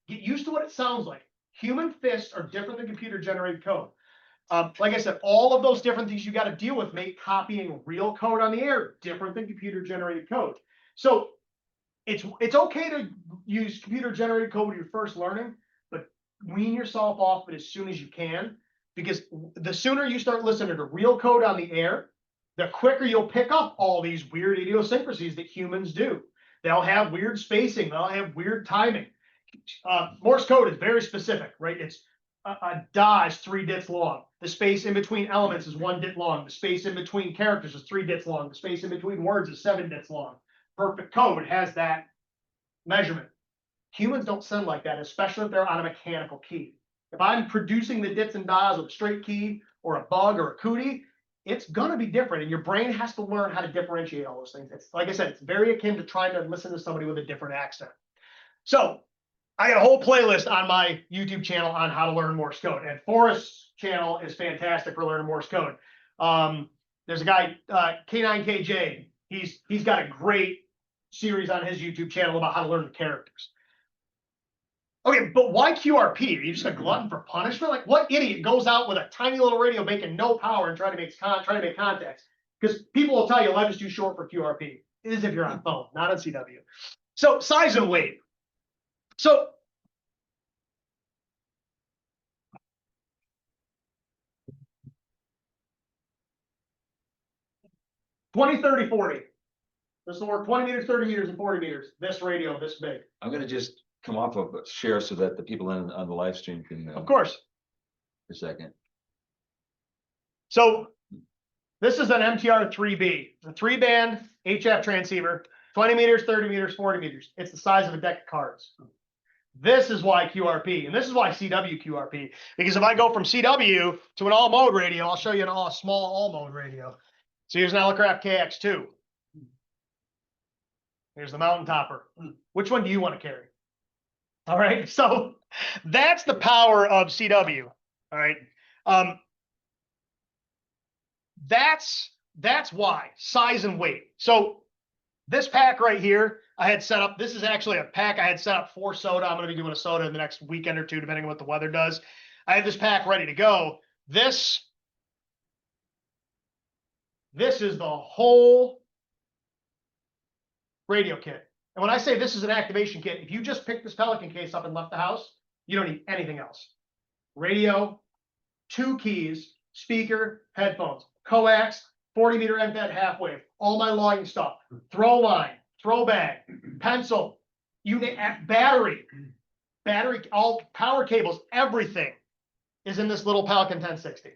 B: Get used to what it sounds like. Human fists are different than computer-generated code. Like I said, all of those different things you got to deal with make copying real code on the air different than computer-generated code. So it's okay to use computer-generated code when you're first learning, but wean yourself off it as soon as you can, because the sooner you start listening to real code on the air, the quicker you'll pick up all these weird idiosyncrasies that humans do. They'll have weird spacing. They'll have weird timing. Morse code is very specific, right? It's a da is 3 dits long. The space in between elements is 1 dit long. The space in between characters is 3 dits long. The space in between words is 7 dits long. Perfect code has that measurement. Humans don't send like that, especially if they're on a mechanical key. If I'm producing the dits and das with a straight key or a bug or a cootie, it's going to be different. And your brain has to learn how to differentiate all those things. It's, like I said, it's very akin to trying to listen to somebody with a different accent. So I got a whole playlist on my YouTube channel on how to learn Morse code. And Forrest's channel is fantastic for learning Morse code. There's a guy, K2EJT. He's got a great series on his YouTube channel about how to learn the characters. Okay, but why QRP? Are you just a glutton for punishment? Like, what idiot goes out with a tiny little radio making no power and trying to make contacts? Because people will tell you life is too short for QRP. It is if you're on phone, not on CW. So size and weight. So $20, $30, $40. This will work 20 meters, 30 meters, and 40 meters. This radio, this big.
A: I'm gonna just come off of a share so that the people on the live stream can.
B: Of course.
A: A second.
B: So this is an MTR-3B, a 3-band HF transceiver, 20 meters, 30 meters, 40 meters. It's the size of a deck of cards. This is why QRP, and this is why CW QRP, because if I go from CW to an all mode radio, I'll show you a small all mode radio. So here's an Elecraft KX2. Here's the Mountain Topper. Which one do you want to carry? All right, so that's the power of CW. All right, that's why size and weight. So this pack right here, I had set up. This is actually a pack I had set up for soda. I'm going to be doing a soda in the next weekend or two, depending on what the weather does. I have this pack ready to go. This is the whole radio kit. And when I say this is an activation kit, if you just picked this Pelican case up and left the house, you don't need anything else. Radio, 2 keys, speaker, headphones, coax, 40-meter end-fed half wave, all my logging stuff, throw line, throw bag, pencil, battery, all power cables, everything is in this little Pelican 1060.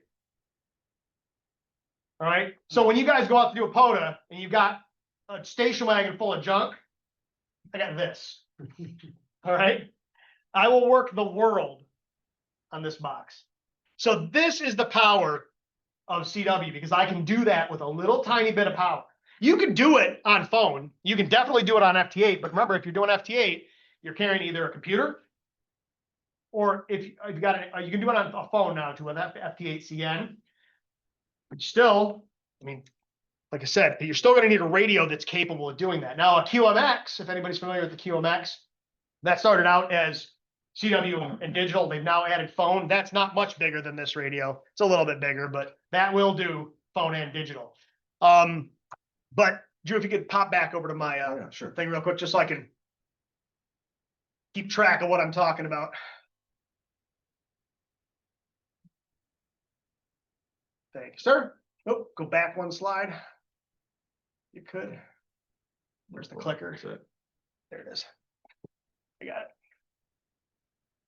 B: All right. So when you guys go out to do a POTA and you've got a station wagon full of junk, I got this. All right. I will work the world on this box. So this is the power of CW, because I can do that with a little tiny bit of power. You can do it on phone. You can definitely do it on FT8. But remember, if you're doing FT8, you're carrying either a computer, or if you've got you can do it on a phone now too, with FT8CN. But still, I mean, like I said, you're still going to need a radio that's capable of doing that. Now, a QMX, if anybody's familiar with the QMX, that started out as CW and digital. They've now added phone. That's not much bigger than this radio. It's a little bit bigger, but that will do phone and digital. But Drew, if you could pop back over to my
A: Yeah, sure.
B: thing real quick, just so I can keep track of what I'm talking about. Thank you, sir. Nope, go back one slide. You could. Where's the clicker? There it is. I got it.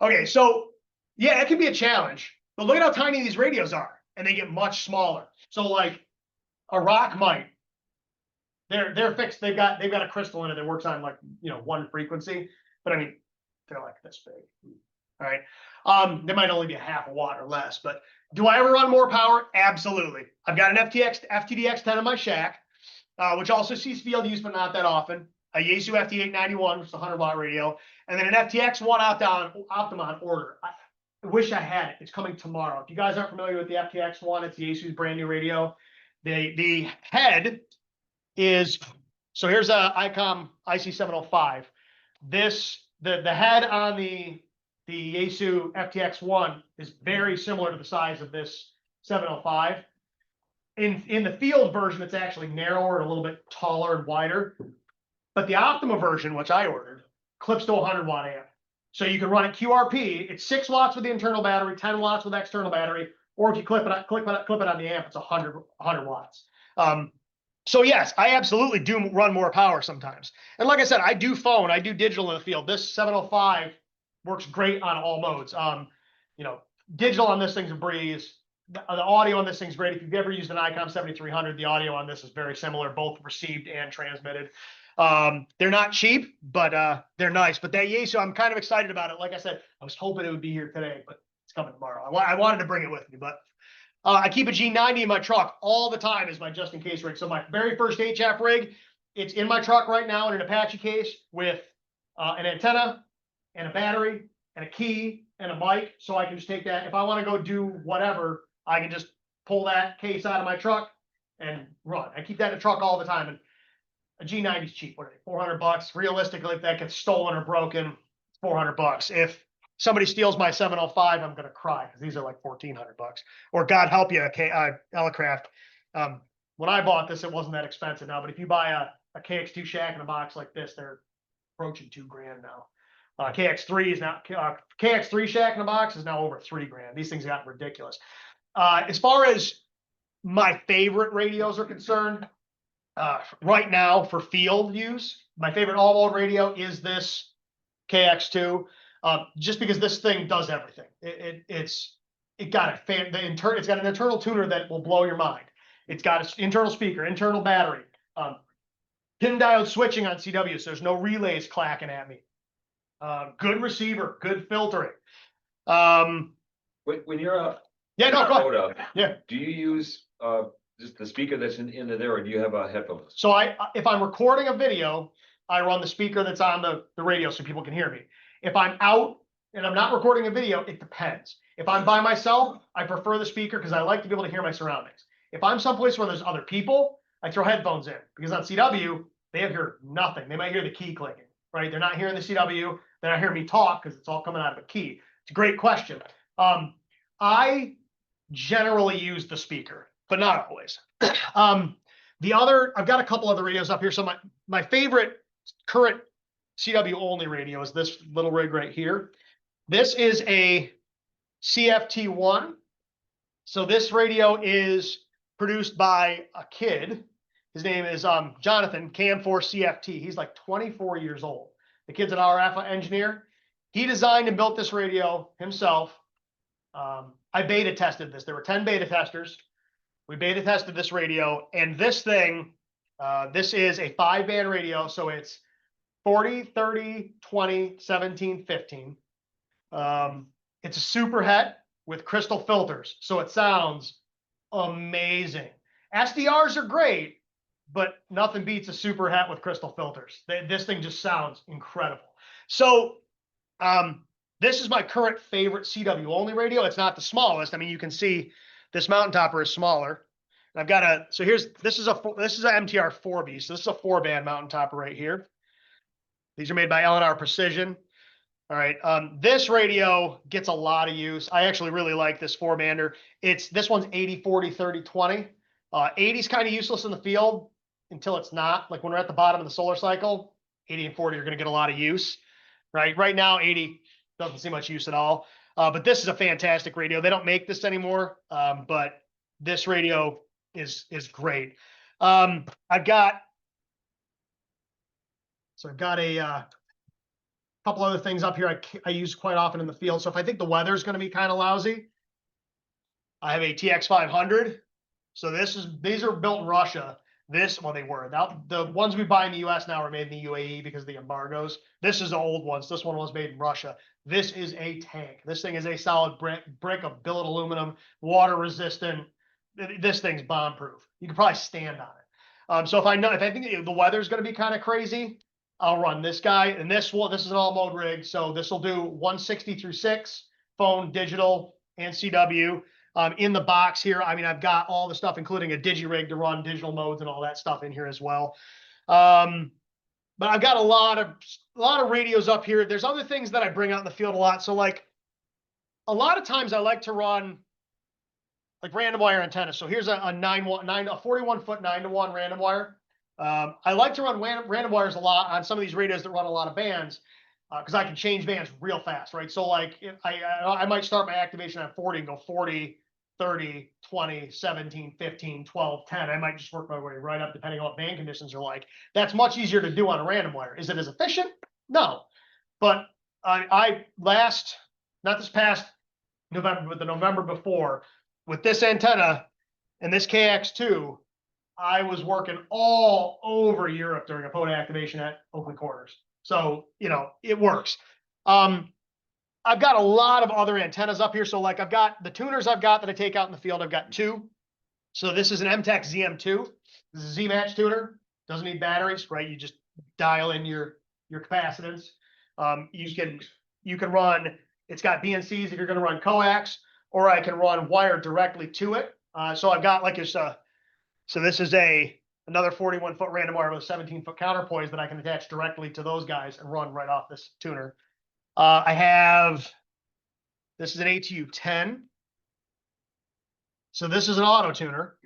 B: Okay, so yeah, it can be a challenge, but look at how tiny these radios are, and they get much smaller. So like a rock mic, they're fixed. They've got a crystal in it that works on like, you know, 1 frequency, but I mean, they're like this big. All right. They might only be a half a watt or less, but do I ever run more power? Absolutely. I've got an FTDX10 in my shack, which also sees field use, but not that often. A Yaesu FT891, which is a 100-watt radio, and then an FTX1 Optimon order. I wish I had it. It's coming tomorrow. If you guys aren't familiar with the FTX1, it's Yaesu's brand new radio. The head is, so here's a ICOM IC705. The head on the Yaesu FTX1 is very similar to the size of this 705. In the field version, it's actually narrower and a little bit taller and wider. But the Optima version, which I ordered, clips to a 100-watt amp. So you can run it QRP. It's 6 watts with the internal battery, 10 watts with external battery. Or if you clip it on the amp, it's 100 watts. So yes, I absolutely do run more power sometimes. And like I said, I do phone, I do digital in the field. This 705 works great on all modes. You know, digital on this thing's a breeze. The audio on this thing's great. If you've ever used an ICOM 7300, the audio on this is very similar, both received and transmitted. They're not cheap, but they're nice. But that Yaesu, I'm kind of excited about it. Like I said, I was hoping it would be here today, but it's coming tomorrow. I wanted to bring it with me, but I keep a G90 in my truck all the time as my just in case rig. So my very first HF rig, it's in my truck right now in an Apache case with an antenna and a battery and a key and a mic. So I can just take that. If I want to go do whatever, I can just pull that case out of my truck and run. I keep that in the truck all the time. And a G90 is cheap. What are they? $400. Realistically, if that gets stolen or broken, $400. If somebody steals my 705, I'm gonna cry because these are like $1,400. Or God help you, Elecraft. When I bought this, it wasn't that expensive now. But if you buy a KX2 shack in a box like this, they're approaching $2,000 now. KX3 is now KX3 shack in a box is now over $3,000. These things got ridiculous. As far as my favorite radios are concerned, right now for field use, my favorite all-mode radio is this KX2, just because this thing does everything. It's got an internal tuner that will blow your mind. It's got an internal speaker, internal battery, pin diode switching on CW, so there's no relays clacking at me. Good receiver, good filtering.
A: When you're out.
B: Yeah, no, go ahead.
A: POTA,
B: Yeah.
A: do you use just the speaker that's in there, or do you have a headphones?
B: So if I'm recording a video, I run the speaker that's on the radio so people can hear me. If I'm out and I'm not recording a video, it depends. If I'm by myself, I prefer the speaker because I like to be able to hear my surroundings. If I'm someplace where there's other people, I throw headphones in because on CW, they hear nothing. They might hear the key clicking, right? They're not hearing the CW. They're not hearing me talk because it's all coming out of a key. It's a great question. I generally use the speaker, but not always. I've got a couple other radios up here. So my favorite current CW only radio is this little rig right here. This is a CFT1. So this radio is produced by a kid. His name is Jonathan, KM4CFT. He's like 24 years old. The kid's an RF engineer. He designed and built this radio himself. I beta tested this. There were 10 beta testers. We beta tested this radio, and this thing, this is a 5-band radio. So it's 40, 30, 20, 17, 15. It's a super het with crystal filters. So it sounds amazing. SDRs are great, but nothing beats a super het with crystal filters. This thing just sounds incredible. So this is my current favorite CW only radio. It's not the smallest. I mean, you can see this mountain topper is smaller. And I've got so this is a MTR 4B. So this is a 4-band mountain topper right here. These are made by L&R Precision. All right. This radio gets a lot of use. I actually really like this 4-bander. This one's 80, 40, 30, 20. 80 is kind of useless in the field until it's not. Like when we're at the bottom of the solar cycle, 80 and 40 are going to get a lot of use. Right now, 80 doesn't see much use at all. But this is a fantastic radio. They don't make this anymore, but this radio is great. I've got a couple other things up here I use quite often in the field. So if I think the weather is going to be kind of lousy, I have a TX500. So these are built in Russia. Well, they were. Now, the ones we buy in the US now are made in the UAE because of the embargoes. This is the old ones. This one was made in Russia. This is a tank. This thing is a solid brick of billet aluminum, water resistant. This thing's bomb proof. You can probably stand on it. So if I think the weather's going to be kind of crazy, I'll run this guy. And this is an all mode rig. So this will do 160 through 6, phone, digital, and CW. In the box here, I mean, I've got all the stuff, including a digi-rig to run digital modes and all that stuff in here as well. But I've got a lot of radios up here. There's other things that I bring out in the field a lot. So like a lot of times I like to run like random wire antennas. So here's a 41-foot 9-to-1 random wire. I like to run random wires a lot on some of these radios that run a lot of bands. Because I can change bands real fast, right? So like I might start my activation at 40 and go 40, 30, 20, 17, 15, 12, 10. I might just work my way right up depending on what band conditions are like. That's much easier to do on a random wire. Is it as efficient? No. But not this past November, but the November before, with this antenna and this KX2, I was working all over Europe during a POTA activation at Oakley Corners. So, it works. I've got a lot of other antennas up here. So like I've got the tuners that I take out in the field. I've got 2. So this is an MTEC ZM2. This is a Z-Match tuner. Doesn't need batteries, right? You just dial in your capacitance. You can run, it's got BNCs if you're going to run coax, or I can run wire directly to it. So I've got so this is another 41-foot random wire with a 17-foot counterpoise that I can attach directly to those guys and run right off this tuner. This is an ATU 10. So this is an auto tuner.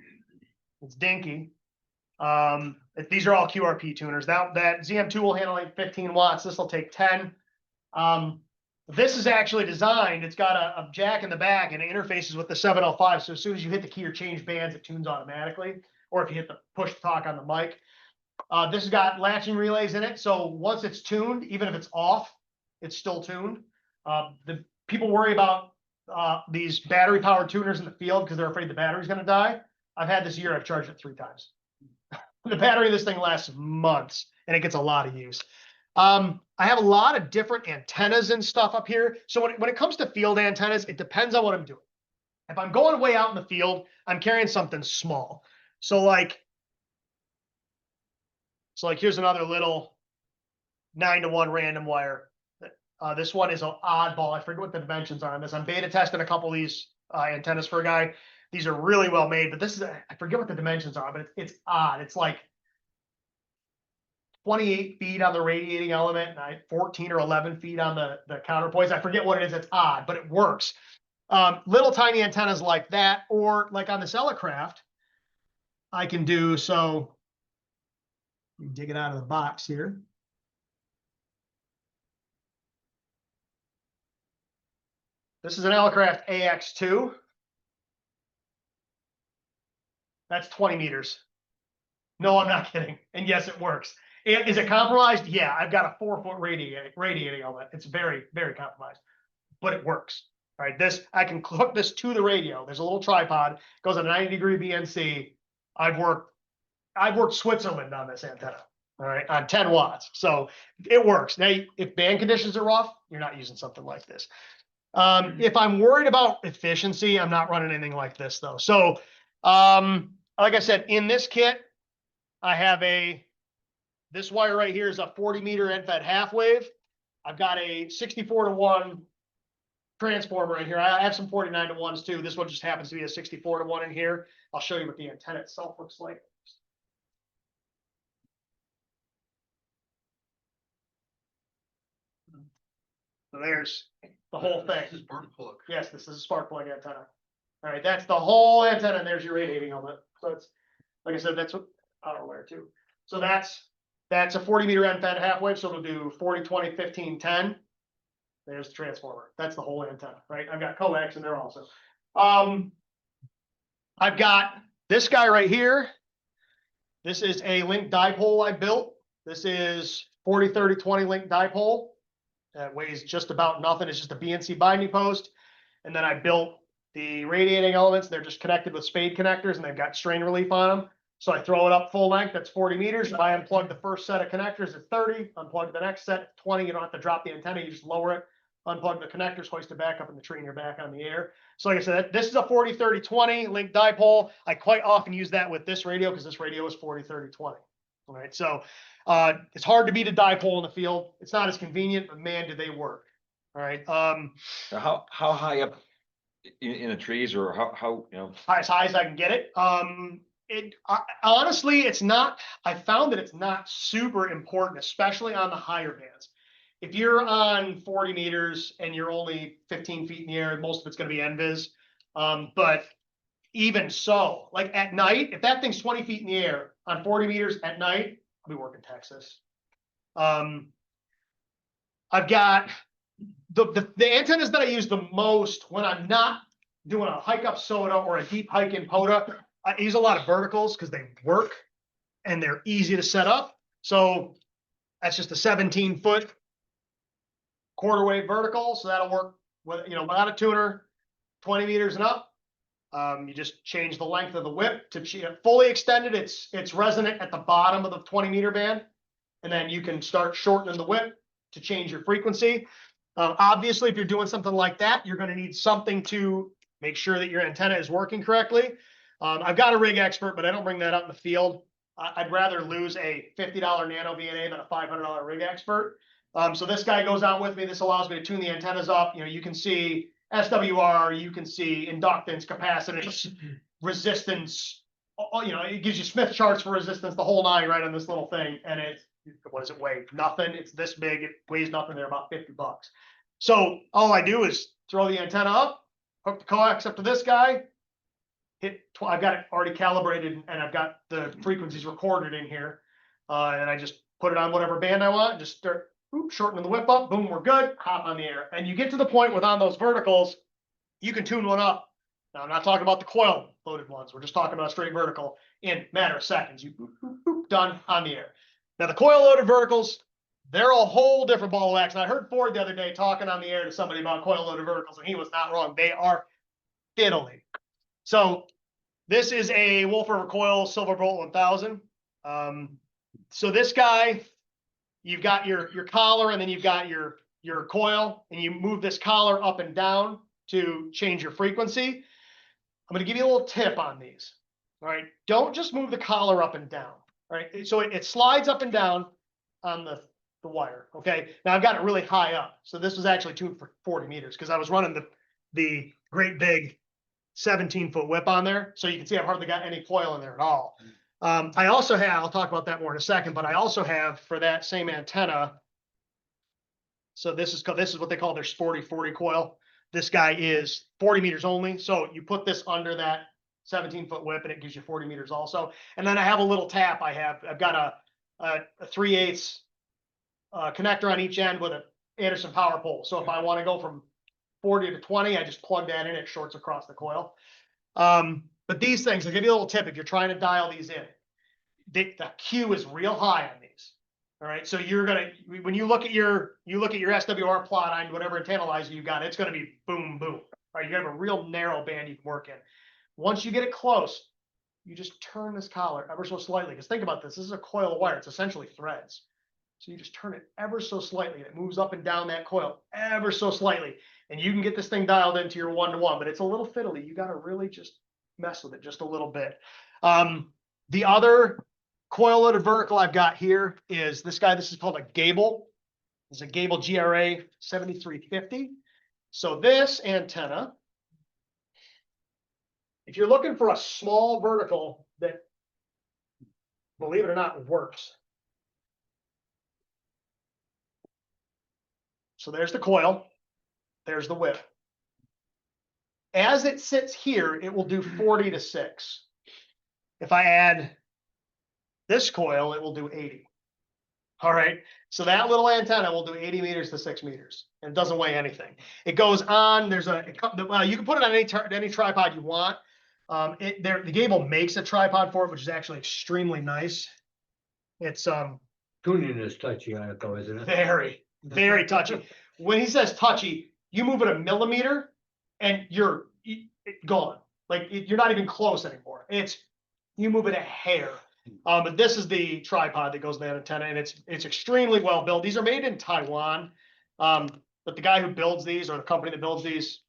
B: It's dinky. These are all QRP tuners. That ZM2 will handle like 15 watts. This will take 10. This is actually designed. It's got a jack in the back and it interfaces with the 705. So as soon as you hit the key or change bands, it tunes automatically. Or if you hit the push talk on the mic. This has got latching relays in it. So once it's tuned, even if it's off, it's still tuned. The people worry about these battery powered tuners in the field because they're afraid the battery's going to die. I've had this year, I've charged it 3 times. The battery of this thing lasts months and it gets a lot of use. I have a lot of different antennas and stuff up here. So when it comes to field antennas, it depends on what I'm doing. If I'm going way out in the field, I'm carrying something small. So like here's another little 9-to-1 random wire. This one is an oddball. I forget what the dimensions are on this. I'm beta testing a couple of these antennas for a guy. These are really well made, but this is I forget what the dimensions are, but it's odd. It's like 28 feet on the radiating element, and 14 or 11 feet on the counterpoise. I forget what it is. It's odd, but it works. Little tiny antennas like that, or like on this Elecraft, I can do so. Dig it out of the box here. This is an Elecraft AX2. That's 20 meters. No, I'm not kidding. And yes, it works. Is it compromised? Yeah, I've got a 4-foot radiating element. It's very, very compromised, but it works. All right, I can hook this to the radio. There's a little tripod, goes at a 90-degree BNC. I've worked Switzerland on this antenna. All right, on 10 watts. So it works. Now, if band conditions are rough, you're not using something like this. If I'm worried about efficiency, I'm not running anything like this though. So, like I said, in this kit, I have this wire right here is a 40-meter end-fed half wave. I've got a 64-to-1 transformer in here. I have some 49-to-1s too. This one just happens to be a 64-to-1 in here. I'll show you what the antenna itself looks like. So there's the whole thing.
C: This is spark plug.
B: Yes, this is a spark plug antenna. All right, that's the whole antenna, and there's your radiating element. So it's, like I said, that's what power wire too. So that's a 40-meter end-fed half wave. So it'll do 40, 20, 15, 10. There's the transformer. That's the whole antenna, right? I've got coax in there also. I've got this guy right here. This is a link dipole I built. This is 40, 30, 20 link dipole. That weighs just about nothing. It's just a BNC binding post. And then I built the radiating elements. They're just connected with spade connectors and they've got strain relief on them. So I throw it up full length. That's 40 meters. If I unplug the first set of connectors at 30, unplug the next set 20. You don't have to drop the antenna. You just lower it, unplug the connectors, hoist it back up in the tree, and you're back on the air. So like I said, this is a 40, 30, 20 link dipole. I quite often use that with this radio because this radio is 40, 30, 20. All right. So it's hard to beat a dipole in the field. It's not as convenient, but man, do they work. All right.
A: How high up in the trees, or how
B: As high as I can get it. Honestly, it's not. I found that it's not super important, especially on the higher bands. If you're on 40 meters and you're only 15 feet in the air, most of it's going to be NVIS. But even so, like at night, if that thing's 20 feet in the air on 40 meters at night, I'll be working Texas. I've got the antennas that I use the most when I'm not doing a hike up soda or a deep hike in POTA. I use a lot of verticals because they work and they're easy to set up. So that's just a 17-foot quarter wave vertical. So that'll work with, without a tuner, 20 meters and up. You just change the length of the whip to fully extended. It's resonant at the bottom of the 20-meter band. And then you can start shortening the whip to change your frequency. Obviously, if you're doing something like that, you're going to need something to make sure that your antenna is working correctly. I've got a rig expert, but I don't bring that up in the field. I'd rather lose a $50 nano VNA than a $500 rig expert. So this guy goes out with me. This allows me to tune the antennas up. You can see SWR, you can see inductance, capacitance, resistance. It gives you Smith charts for resistance, the whole nine right on this little thing. And what does it weigh? Nothing. It's this big. It weighs nothing. They're about $50. So all I do is throw the antenna up, hook the coax up to this guy, I've got it already calibrated and I've got the frequencies recorded in here. And I just put it on whatever band I want, just start shortening the whip up, boom, we're good, hop on the air. And you get to the point with on those verticals, you can tune one up. Now I'm not talking about the coil loaded ones. We're just talking about straight vertical in a matter of seconds. You done on the air. Now the coil loaded verticals, they're a whole different ball of wax. And I heard Ford the other day talking on the air to somebody about coil loaded verticals, and he was not wrong. They are fiddly. So this is a Wolf River Coil Silverbolt 1000. So this guy, you've got your collar, and then you've got your coil, and you move this collar up and down to change your frequency. I'm going to give you a little tip on these. All right, don't just move the collar up and down. All right, so it slides up and down on the wire. Okay, now I've got it really high up, so this was actually tuned for 40 meters because I was running the great big 17-foot whip on there. So you can see I've hardly got any coil in there at all. I also have, I'll talk about that more in a second, but I also have for that same antenna. So this is what they call their sporty 40 coil. This guy is 40 meters only. So you put this under that 17-foot whip and it gives you 40 meters also. And then I have a little tap. I've got a 3/8 connector on each end with a Anderson power pole. So if I want to go from 40 to 20, I just plug that in, it shorts across the coil. But these things, I'll give you a little tip. If you're trying to dial these in, the Q is real high on these. All right. So you're going to, when you look at your SWR plot on whatever antennalizer you got, it's going to be boom, boom. All right. You have a real narrow band you can work in. Once you get it close, you just turn this collar ever so slightly. Because think about this. This is a coil of wire. It's essentially threads. So you just turn it ever so slightly and it moves up and down that coil ever so slightly. And you can get this thing dialed into your 1-to-1, but it's a little fiddly. You got to really just mess with it just a little bit. The other coil loaded vertical I've got here is this guy. This is called a Gable. It's a Gable GRA 7350. So this antenna, if you're looking for a small vertical that, believe it or not, works. So there's the coil. There's the whip. As it sits here, it will do 40 to 6. If I add this coil, it will do 80. All right. So that little antenna will do 80 meters to 6 meters. And it doesn't weigh anything. It goes on. There's well, you can put it on any tripod you want. The Gable makes a tripod for it, which is actually extremely nice. It's
E: Tuning is touchy on it though, isn't it?
B: very, very touchy. When he says touchy, you move it a millimeter and you're gone. Like you're not even close anymore. You move it a hair. But this is the tripod that goes in that antenna, and it's extremely well built. These are made in Taiwan. But the guy who builds these, or the company that builds these,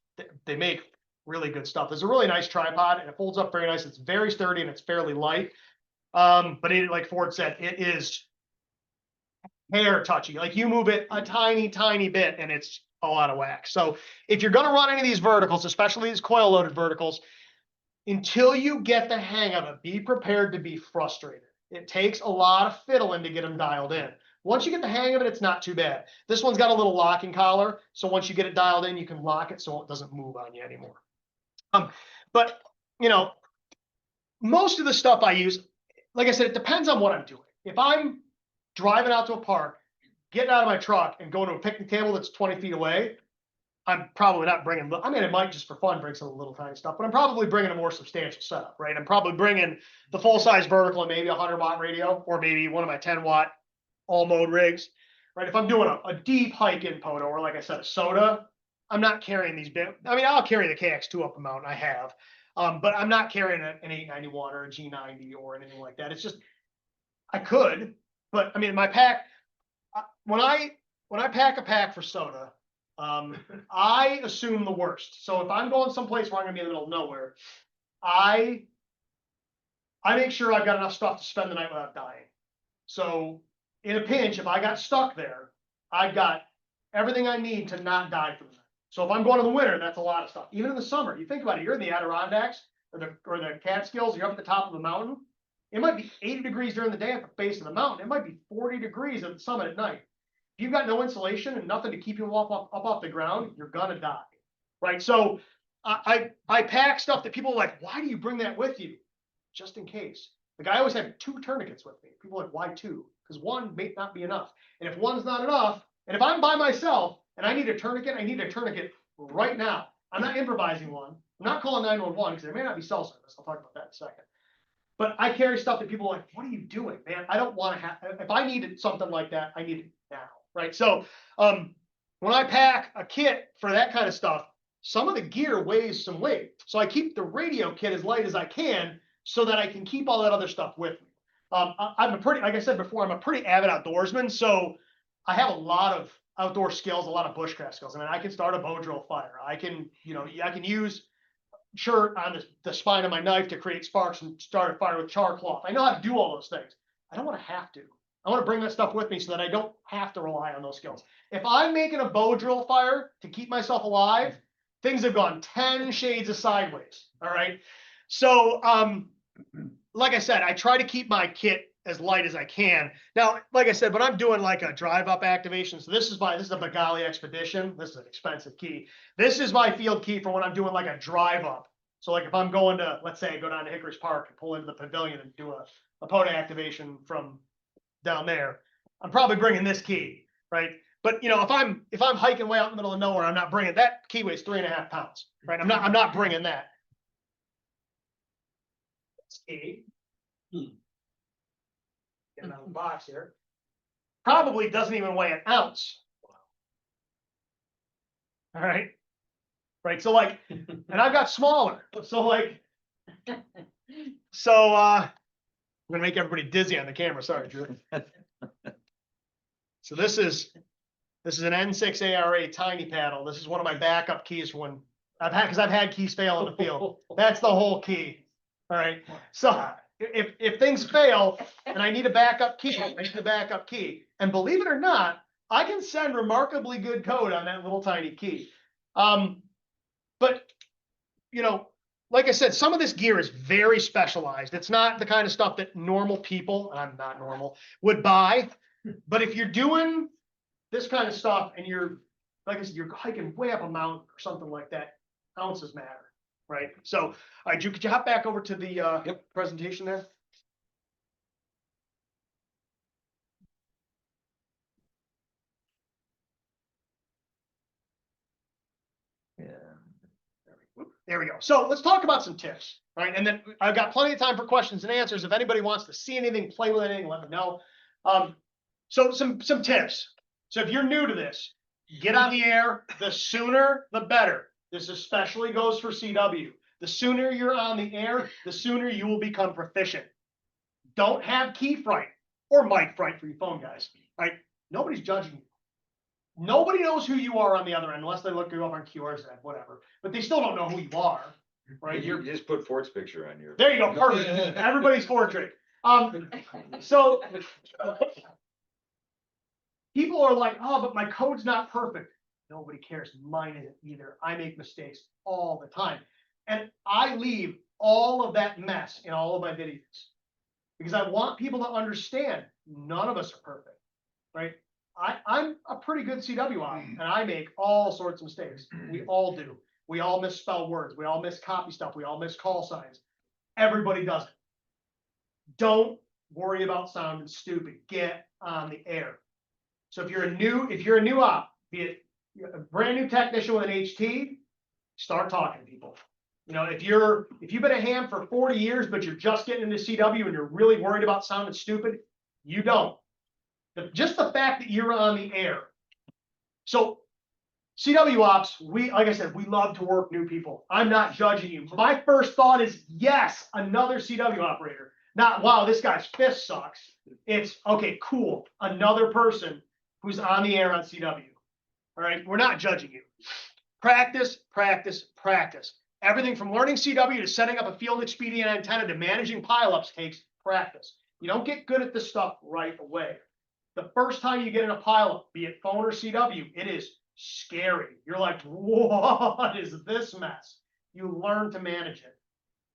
B: they make really good stuff. It's a really nice tripod and it folds up very nice. It's very sturdy and it's fairly light. But like Ford said, it is hair touchy. Like you move it a tiny, tiny bit and it's all out of whack. So if you're going to run any of these verticals, especially these coil loaded verticals, until you get the hang of it, be prepared to be frustrated. It takes a lot of fiddling to get them dialed in. Once you get the hang of it, it's not too bad. This one's got a little locking collar. So once you get it dialed in, you can lock it so it doesn't move on you anymore. But you know, most of the stuff I use, like I said, it depends on what I'm doing. If I'm driving out to a park, getting out of my truck and going to a picnic table that's 20 feet away, I'm probably not bringing, I mean, it might just for fun bring some little tiny stuff, but I'm probably bringing a more substantial setup, right? I'm probably bringing the full size vertical and maybe a 100-watt radio, or maybe one of my 10-watt all mode rigs, right? If I'm doing a deep hike in Poto, or like I said, a soda, I'm not carrying these big, I mean, I'll carry the KX2 up the mountain, I have, but I'm not carrying an 891 or a G90 or anything like that. It's just, I could, but I mean, my pack, when I pack a pack for soda, I assume the worst. So if I'm going someplace where I'm gonna be in the middle of nowhere, I make sure I've got enough stuff to spend the night without dying. So in a pinch, if I got stuck there, I've got everything I need to not die for the night. So if I'm going in the winter, that's a lot of stuff. Even in the summer, you think about it, you're in the Adirondacks or the Catskills, you're up at the top of the mountain. It might be 80 degrees during the day at the base of the mountain. It might be 40 degrees at the summit at night. If you've got no insulation and nothing to keep you up off the ground, you're gonna die, right? So I pack stuff that people are like, why do you bring that with you? Just in case. Like I always have 2 tourniquets with me. People are like, why 2? Because 1 may not be enough. And if 1's not enough, and if I'm by myself and I need a tourniquet, I need a tourniquet right now. I'm not improvising one. I'm not calling 911 because there may not be cell service. I'll talk about that in a second. But I carry stuff that people are like, what are you doing, man? I don't want to have, if I needed something like that, I need it now, right? So when I pack a kit for that kind of stuff, some of the gear weighs some weight. So I keep the radio kit as light as I can so that I can keep all that other stuff with me. I'm a pretty, like I said before, I'm a pretty avid outdoorsman. So I have a lot of outdoor skills, a lot of bushcraft skills. I mean, I can start a bow drill fire. I can use shirt on the spine of my knife to create sparks and start a fire with char cloth. I know how to do all those things. I don't want to have to. I want to bring that stuff with me so that I don't have to rely on those skills. If I'm making a bow drill fire to keep myself alive, things have gone 10 shades of sideways. All right. So, like I said, I try to keep my kit as light as I can. Now, like I said, when I'm doing like a drive up activation, so this is a Bengali Expedition. This is an expensive key. This is my field key for when I'm doing like a drive up. So like if I'm going to, let's say I go down to Hickory's Park and pull into the pavilion and do a POTA activation from down there, I'm probably bringing this key, right? But you know, if I'm hiking way out in the middle of nowhere, I'm not bringing that key weighs 3.5 pounds, right? I'm not bringing that. That's key. Get it out of the box here. Probably doesn't even weigh an ounce. All right. Right. So like, and I've got smaller. So like, I'm gonna make everybody dizzy on the camera. Sorry, Drew. So this is an N6 ARA tiny paddle. This is one of my backup keys when because I've had keys fail in the field. That's the whole key. All right. So if things fail and I need a backup key, I need a backup key. And believe it or not, I can send remarkably good code on that little tiny key. But you know, like I said, some of this gear is very specialized. It's not the kind of stuff that normal people, and I'm not normal, would buy. But if you're doing this kind of stuff and you're, like I said, you're hiking way up a mountain or something like that, ounces matter, right? So, all right, Drew, could you hop back over to the presentation there?
A: Yeah.
B: There we go. So let's talk about some tips, right? And then I've got plenty of time for questions and answers. If anybody wants to see anything, play with anything, let me know. So some tips. So if you're new to this, get on the air. The sooner, the better. This especially goes for CW. The sooner you're on the air, the sooner you will become proficient. Don't have key fright or mic fright for your phone guys, right? Nobody's judging you. Nobody knows who you are on the other end unless they look you up on QRP, whatever. But they still don't know who you are, right?
A: You just put Fort's picture on your.
B: There you go, perfect. Everybody's portrait. So people are like, oh, but my code's not perfect. Nobody cares. Mine isn't either. I make mistakes all the time. And I leave all of that mess in all of my videos because I want people to understand none of us are perfect, right? I'm a pretty good CW op, and I make all sorts of mistakes. We all do. We all misspell words. We all miscopy stuff. We all miss call signs. Everybody does it. Don't worry about sounding stupid. Get on the air. So if you're a new op, be it a brand new technician with an HT, start talking to people. You know, if you've been a ham for 40 years, but you're just getting into CW and you're really worried about sounding stupid, you don't. Just the fact that you're on the air. So CW ops, like I said, we love to work new people. I'm not judging you. My first thought is, yes, another CW operator. Not, wow, this guy's fist sucks. It's, okay, cool. Another person who's on the air on CW. All right, we're not judging you. Practice, practice, practice. Everything from learning CW to setting up a field expedient antenna to managing pileups takes practice. You don't get good at this stuff right away. The first time you get in a pileup, be it phone or CW, it is scary. You're like, what is this mess? You learn to manage it.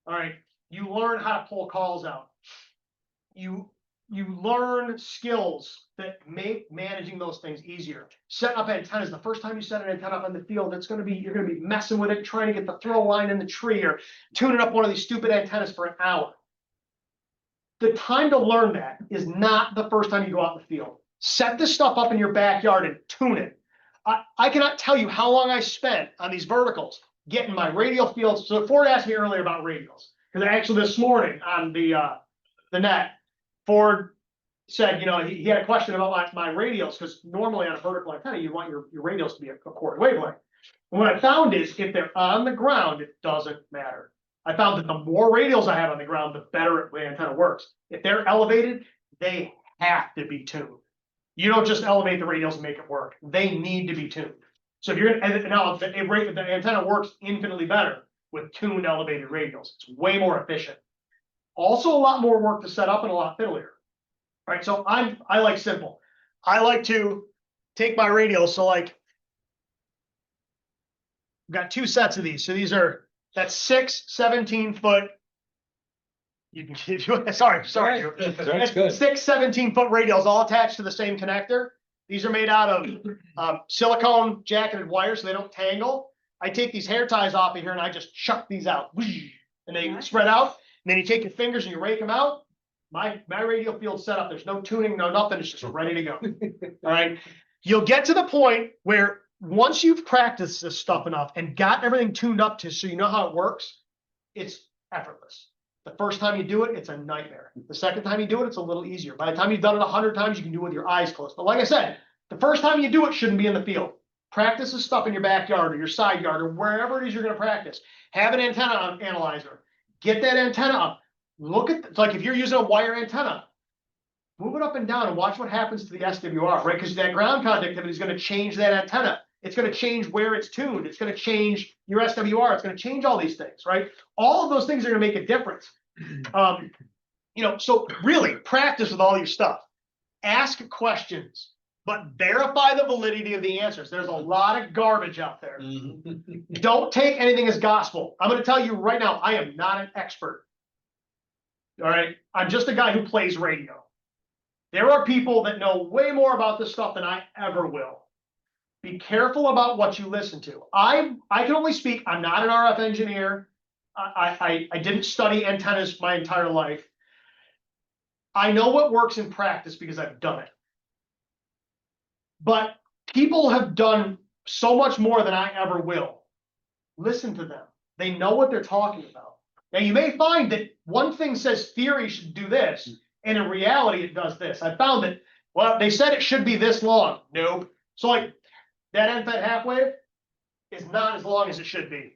B: All right. You learn how to pull calls out. You learn skills that make managing those things easier. Setting up antennas. The first time you set an antenna up in the field, you're gonna be messing with it, trying to get the throw line in the tree or tuning up one of these stupid antennas for an hour. The time to learn that is not the first time you go out in the field. Set this stuff up in your backyard and tune it. I cannot tell you how long I spent on these verticals getting my radial fields. So Ford asked me earlier about radials because actually this morning on the net, Ford said, you know, he had a question about my radials because normally on a vertical antenna you want your radials to be a quarter wavelength. And what I found is if they're on the ground, it doesn't matter. I found that the more radials I have on the ground, the better the antenna works. If they're elevated, they have to be tuned. You don't just elevate the radials and make it work. They need to be tuned. So if you're now the antenna works infinitely better with tuned elevated radials. It's way more efficient. Also a lot more work to set up and a lot fiddlier. All right, so I like simple. I like to take my radials. So like I've got two sets of these. So that's 6 17-foot You can give you, sorry.
E: That's good.
B: 6 17-foot radials all attached to the same connector. These are made out of silicone jacketed wires so they don't tangle. I take these hair ties off of here and I just chuck these out. And they spread out. And then you take your fingers and you rake them out. My radial field's set up. There's no tuning, no nothing. It's just ready to go. All right. You'll get to the point where once you've practiced this stuff enough and got everything tuned up to so you know how it works, it's effortless. The first time you do it, it's a nightmare. The second time you do it, it's a little easier. By the time you've done it 100 times, you can do it with your eyes closed. But like I said, the first time you do it shouldn't be in the field. Practice this stuff in your backyard or your side yard or wherever it is you're going to practice. Have an antenna analyzer. Get that antenna up. Look at, it's like if you're using a wire antenna, move it up and down and watch what happens to the SWR, right? Because that ground conductivity is going to change that antenna. It's going to change where it's tuned. It's going to change your SWR. It's going to change all these things, right? All of those things are going to make a difference. So really practice with all your stuff. Ask questions, but verify the validity of the answers. There's a lot of garbage out there. Don't take anything as gospel. I'm going to tell you right now, I am not an expert. All right. I'm just a guy who plays radio. There are people that know way more about this stuff than I ever will. Be careful about what you listen to. I can only speak. I'm not an RF engineer. I didn't study antennas my entire life. I know what works in practice because I've done it. But people have done so much more than I ever will. Listen to them. They know what they're talking about. Now, you may find that one thing says theory should do this, and in reality, it does this. I found that, well, they said it should be this long. Nope. So, like, that end-fed half wave is not as long as it should be.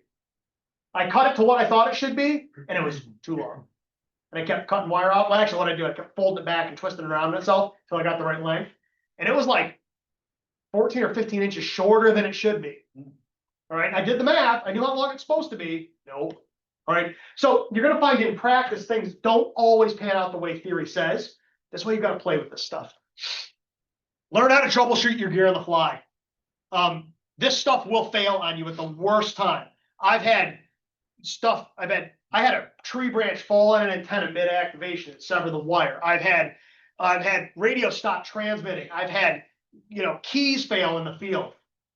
B: I cut it to what I thought it should be, and it was too long. And I kept cutting wire out. Well, actually, what I do, I kept folding it back and twisting it around itself until I got the right length. And it was like 14 or 15 inches shorter than it should be. All right. I did the math. I knew how long it's supposed to be. Nope. All right. So you're going to find in practice things don't always pan out the way theory says. That's why you got to play with this stuff. Learn how to troubleshoot your gear on the fly. This stuff will fail on you at the worst time. I had a tree branch fall on an antenna mid-activation and sever the wire. I've had radio stop transmitting. I've had, keys fail in the field,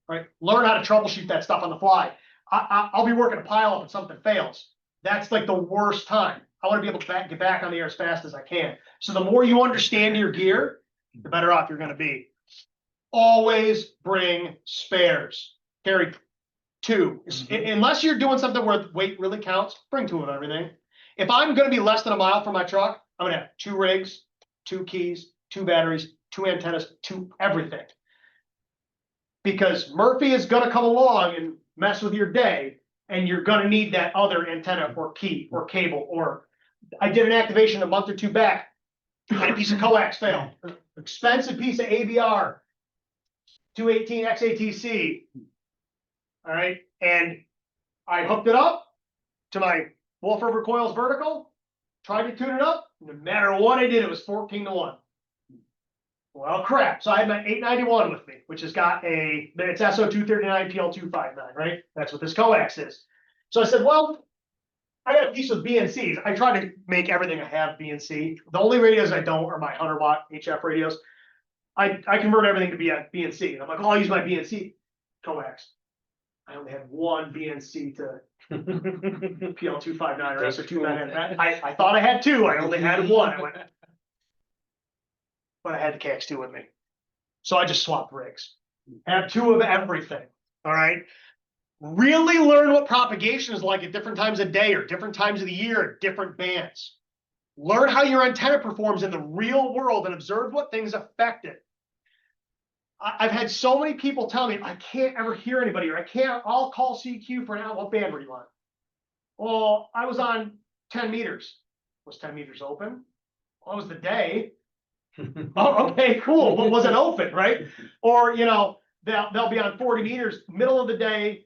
B: right? Learn how to troubleshoot that stuff on the fly. I'll be working a pile up and something fails. That's like the worst time. I want to be able to get back on the air as fast as I can. So the more you understand your gear, the better off you're going to be. Always bring spares. Carry 2. Unless you're doing something where weight really counts, bring 2 of everything. If I'm going to be less than a mile from my truck, I'm going to have 2 rigs, 2 keys, 2 batteries, 2 antennas, 2 everything. Because Murphy is going to come along and mess with your day, and you're going to need that other antenna or key or cable. Or I did an activation a month or 2 back, had a piece of coax fail. Expensive piece of AVR, 218 XATC. All right. And I hooked it up to my Wolf River Coils vertical, tried to tune it up. No matter what I did, it was 14-1. Well, crap. So I had my 891 with me, which has got it's SO239 PL259, right? That's what this coax is. So I said, well, I got a piece of BNCs. I try to make everything I have BNC. The only radios I don't are my 100-watt HF radios. I convert everything to BNC. And I'm like, oh, I'll use my BNC coax. I only had one BNC to PL259 or SO259. I thought I had 2. I only had 1. I went, but I had the KX2 with me. So I just swapped rigs. Have 2 of everything. All right. Really learn what propagation is like at different times of day or different times of the year at different bands. Learn how your antenna performs in the real world and observe what things affect it. I've had so many people tell me, I can't ever hear anybody, or I'll call CQ for an hour. What band were you on? Well, I was on 10 meters. Was 10 meters open? Well, it was the day. Oh, okay, cool. But was it open, right? Or, they'll be on 40 meters, middle of the day,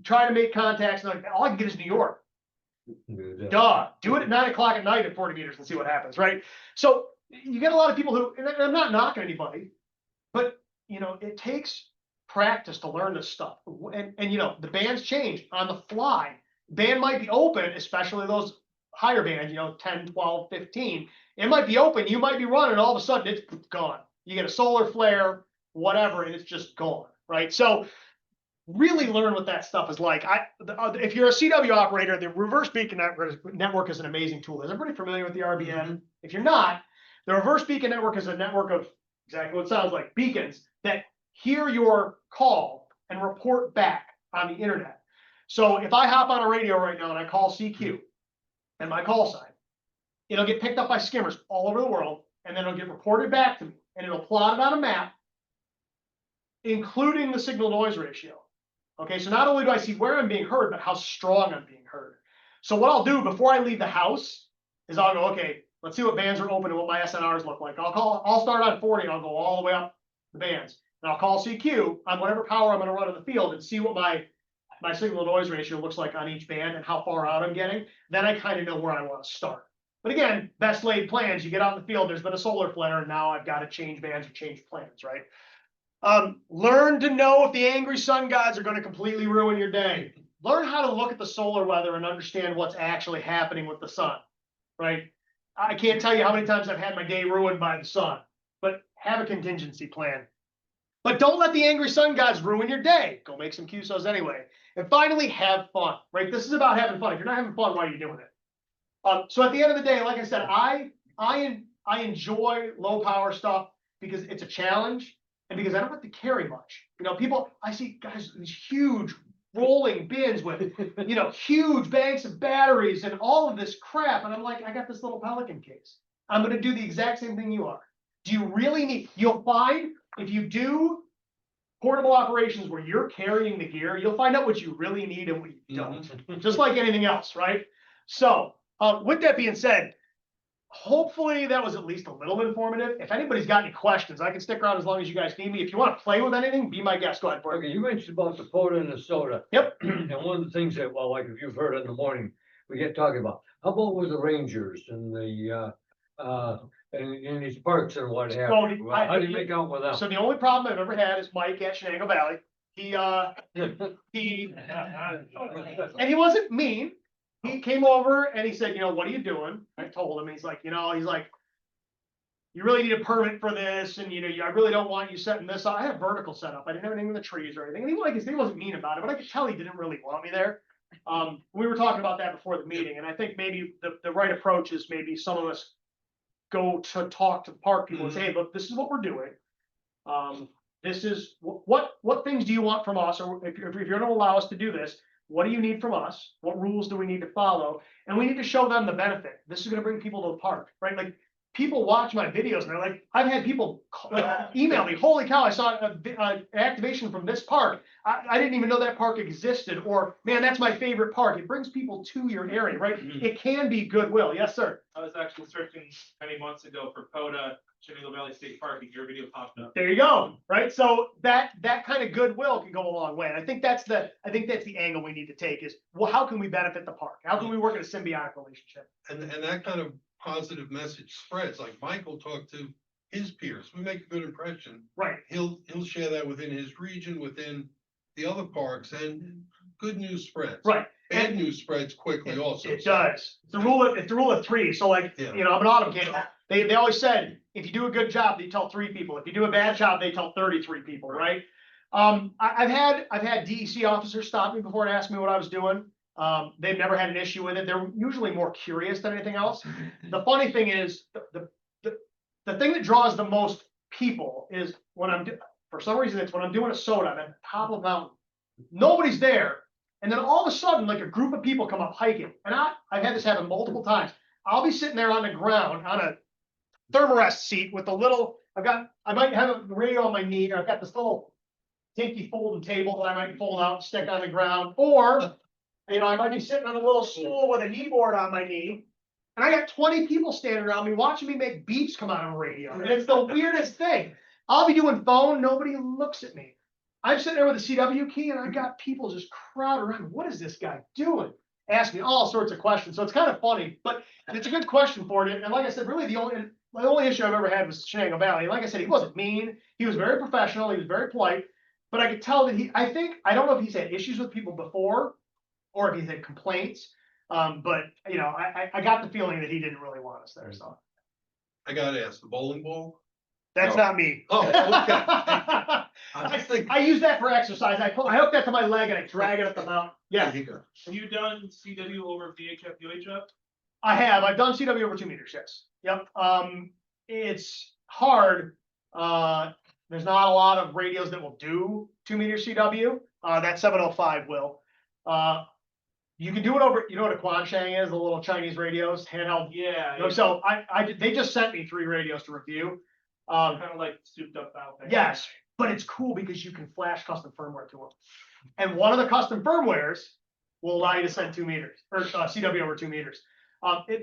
B: trying to make contacts. And all I can get is New York. Duh. Do it at 9 o'clock at night at 40 meters and see what happens, right? So you get a lot of people who, and I'm not knocking anybody, but it takes practice to learn this stuff. And the bands change on the fly. Band might be open, especially those higher bands, 10, 12, 15, it might be open, you might be running, all of a sudden it's gone. You get a solar flare, whatever, and it's just gone, right? So really learn what that stuff is like. If you're a CW operator, the reverse beacon network is an amazing tool. Is everybody familiar with the RBN? If you're not, the reverse beacon network is a network of exactly what it sounds like, beacons that hear your call and report back on the internet. So if I hop on a radio right now and I call CQ and my call sign, it'll get picked up by skimmers all over the world, and then it'll get reported back to me, and it'll plot it on a map, including the signal noise ratio. Okay, so not only do I see where I'm being heard, but how strong I'm being heard. So what I'll do before I leave the house is I'll go, okay, let's see what bands are open and what my SNRs look like. I'll start on 40, I'll go all the way up the bands. And I'll call CQ on whatever power I'm going to run in the field and see what my signal noise ratio looks like on each band and how far out I'm getting. Then I kind of know where I want to start. But again, best laid plans, you get out in the field, there's been a solar flare, and now I've got to change bands or change plans, right? Learn to know if the angry sun gods are going to completely ruin your day. Learn how to look at the solar weather and understand what's actually happening with the sun, right? I can't tell you how many times I've had my day ruined by the sun, but have a contingency plan. But don't let the angry sun gods ruin your day. Go make some QSOs anyway. And finally, have fun, right? This is about having fun. If you're not having fun, why are you doing it? So at the end of the day, like I said, I enjoy low power stuff because it's a challenge. And because I don't have to carry much, people, I see guys, these huge rolling bins with, huge banks of batteries and all of this crap. And I'm like, I got this little Pelican case. I'm going to do the exact same thing you are. Do you really need, you'll find if you do portable operations where you're carrying the gear, you'll find out what you really need and what you don't, just like anything else, right? So with that being said, hopefully that was at least a little informative. If anybody's got any questions, I can stick around as long as you guys need me. If you want to play with anything, be my guest. Go ahead, Bert.
E: Okay, you mentioned about the quota and the soda.
B: Yep.
E: And one of the things that, well, like if you've heard in the morning, we get talking about, how about with the Rangers and the, and these parks and what have
B: So
E: you? How do you make out with them?
B: So the only problem I've ever had is Mike at Shenango Valley. He and he wasn't mean. He came over and he said, what are you doing? I told him, he's like, you really need a permit for this. And, I really don't want you setting this up. I had a vertical setup. I didn't have anything in the trees or anything. And he wasn't mean about it, but I could tell he didn't really want me there. We were talking about that before the meeting. And I think maybe the right approach is maybe some of us go to talk to the park people and say, hey, look, this is what we're doing. This is what things do you want from us? Or if you're going to allow us to do this, what do you need from us? What rules do we need to follow? And we need to show them the benefit. This is going to bring people to the park, right? Like people watch my videos and they're like, I've had people email me, holy cow, I saw an activation from this park. I didn't even know that park existed. Or man, that's my favorite park. It brings people to your area, right? It can be goodwill. Yes, sir.
F: I was actually searching many months ago for POTA, Shenango Valley State Park, and your video popped up.
B: There you go. Right. So that kind of goodwill can go a long way. And I think that's the angle we need to take is, well, how can we benefit the park? How can we work in a symbiotic relationship?
C: And that kind of positive message spreads, like Michael talked to his peers. We make a good impression.
B: Right.
C: He'll share that within his region, within the other parks, and good news spreads.
B: Right.
C: Bad news spreads quickly also.
B: It does. It's the rule of three. So like,
C: Yeah.
B: I'm an auto mechanic. They always said, if you do a good job, they tell 3 people. If you do a bad job, they tell 33 people, right? I've had DEC officers stop me before and ask me what I was doing. They've never had an issue with it. They're usually more curious than anything else. The funny thing is the thing that draws the most people is when for some reason, it's when I'm doing a soda, I'm at the top of a mountain. Nobody's there. And then all of a sudden, like a group of people come up hiking. And I've had this happen multiple times. I'll be sitting there on the ground on a thermarest seat with a little, I might have a radio on my knee, or I've got this little dinky folding table that I might fold out and stick on the ground. Or, I might be sitting on a little stool with a kneeboard on my knee. And I got 20 people standing around me watching me make beeps come out of a radio. And it's the weirdest thing. I'll be doing phone, nobody looks at me. I'm sitting there with a CW key and I got people just crowd around. What is this guy doing? Ask me all sorts of questions. So it's kind of funny, but it's a good question for you. And like I said, really the only issue I've ever had was Shenango Valley. Like I said, he wasn't mean. He was very professional. He was very polite, but I could tell that I don't know if he's had issues with people before or if he's had complaints. But you know, I got the feeling that he didn't really want us there, so
C: I gotta ask, the bowling ball?
B: that's
A: No.
B: not me.
C: Oh, okay. I was thinking.
B: I use that for exercise. I hook that to my leg and I drag it up the mountain. Yeah,
C: There you go.
F: Have you done CW over VHF, UHF?
B: I have. I've done CW over 2 meters. Yes. Yep. It's hard. There's not a lot of radios that will do 2 meter CW. That 705 will. You can do it over. You know what a Quanshang is? The little Chinese radios, handheld.
F: Yeah.
B: So they just sent me 3 radios to review.
F: Kind of like souped up out there.
B: Yes, but it's cool because you can flash custom firmware to them. And one of the custom firmwares will allow you to send 2 meters or CW over 2 meters.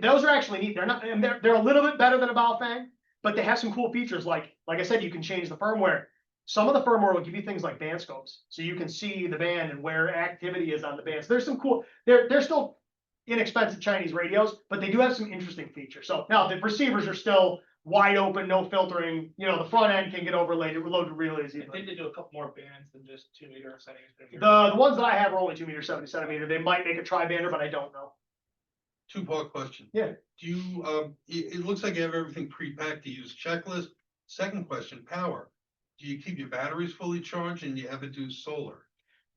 B: Those are actually neat. They're not, and they're a little bit better than a Baofeng, but they have some cool features. Like I said, you can change the firmware. Some of the firmware will give you things like band scopes, so you can see the band and where activity is on the band. So there's some cool. They're still inexpensive Chinese radios, but they do have some interesting features. So now the receivers are still wide open, no filtering. You know, the front end can get overlaid, loaded really easy.
F: I think they do a couple more bands than just 2 meter settings.
B: The ones that I have are only 2 meter 70 centimeter. They might make a tri-bander, but I don't know.
C: 2-part question.
B: Yeah.
C: Do you, it looks like you have everything pre-packed to use checklist. Second question, power. Do you keep your batteries fully charged and you ever do solar?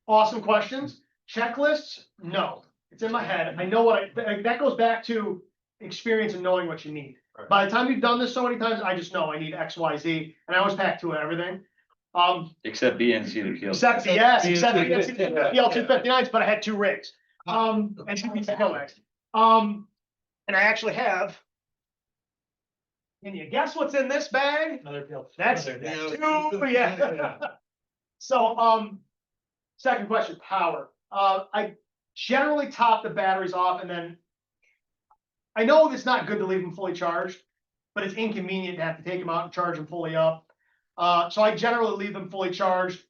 B: Awesome questions. Checklists? No, it's in my head. I know what that goes back to experience and knowing what you need.
A: Right.
B: By the time you've done this so many times, I just know I need X, Y, Z, and I always pack 2 of everything.
A: Except BNC to kill.
B: Except the L259s, but I had 2 rigs. And 2 pieces of coax. And I actually have. Can you guess what's in this bag?
F: Another deal.
B: That's yeah. So, second question, power. I generally top the batteries off, and then I know it's not good to leave them fully charged, but it's inconvenient to have to take them out and charge them fully up. So I generally leave them fully charged.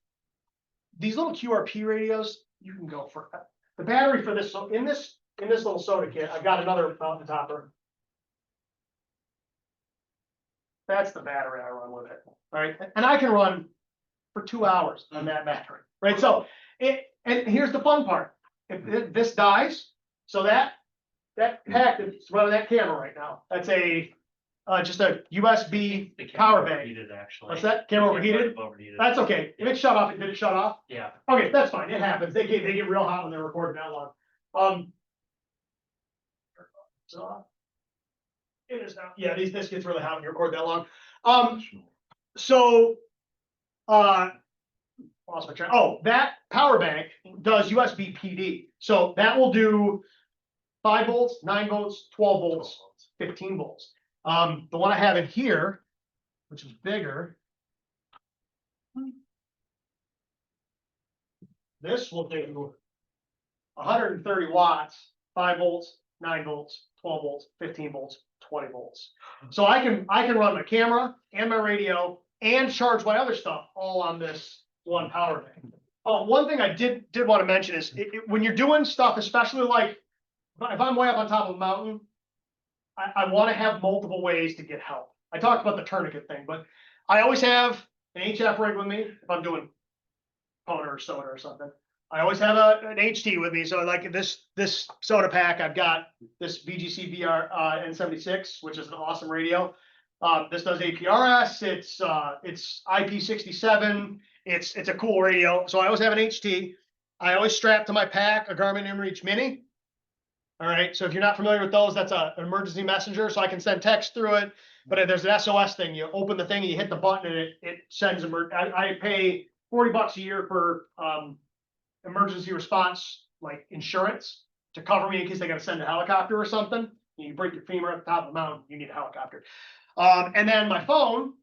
B: These little QRP radios, you can go for the battery for this. So in this little soda kit, I've got another mountain topper. That's the battery I run with it. All right. And I can run for 2 hours on that battery. Right. So and here's the fun part. If this dies, so that pack that's running that camera right now, that's just a USB power bank.
G: Actually.
B: What's that? Camera overheated?
G: Overheated.
B: That's okay. If it shut off, did it shut off?
G: Yeah.
B: Okay, that's fine. It happens. They get real hot when they're recording that long. So it is now. Yeah, this gets really hot when you record that long. So lost my train. Oh, that power bank does USB PD. So that will do 5 volts, 9 volts, 12 volts, 15 volts. The one I have in here, which is bigger. This will do 130 watts, 5 volts, 9 volts, 12 volts, 15 volts, 20 volts. So I can run my camera and my radio and charge my other stuff all on this one power bank. One thing I did want to mention is when you're doing stuff, especially like if I'm way up on top of a mountain, I want to have multiple ways to get help. I talked about the tourniquet thing, but I always have an HF rig with me if I'm doing Kona or soda or something. I always have an HT with me. So like this soda pack, I've got this VGC VR N76, which is an awesome radio. This does APRS. It's IP67. It's a cool radio. So I always have an HT. I always strap to my pack a Garmin InReach Mini. All right. So if you're not familiar with those, that's an emergency messenger. So I can send text through it. But if there's an SOS thing, you open the thing and you hit the button and it sends I pay $40 a year for emergency response, like insurance, to cover me in case they got to send a helicopter or something. You break your femur at the top of the mountain, you need a helicopter. And then my phone,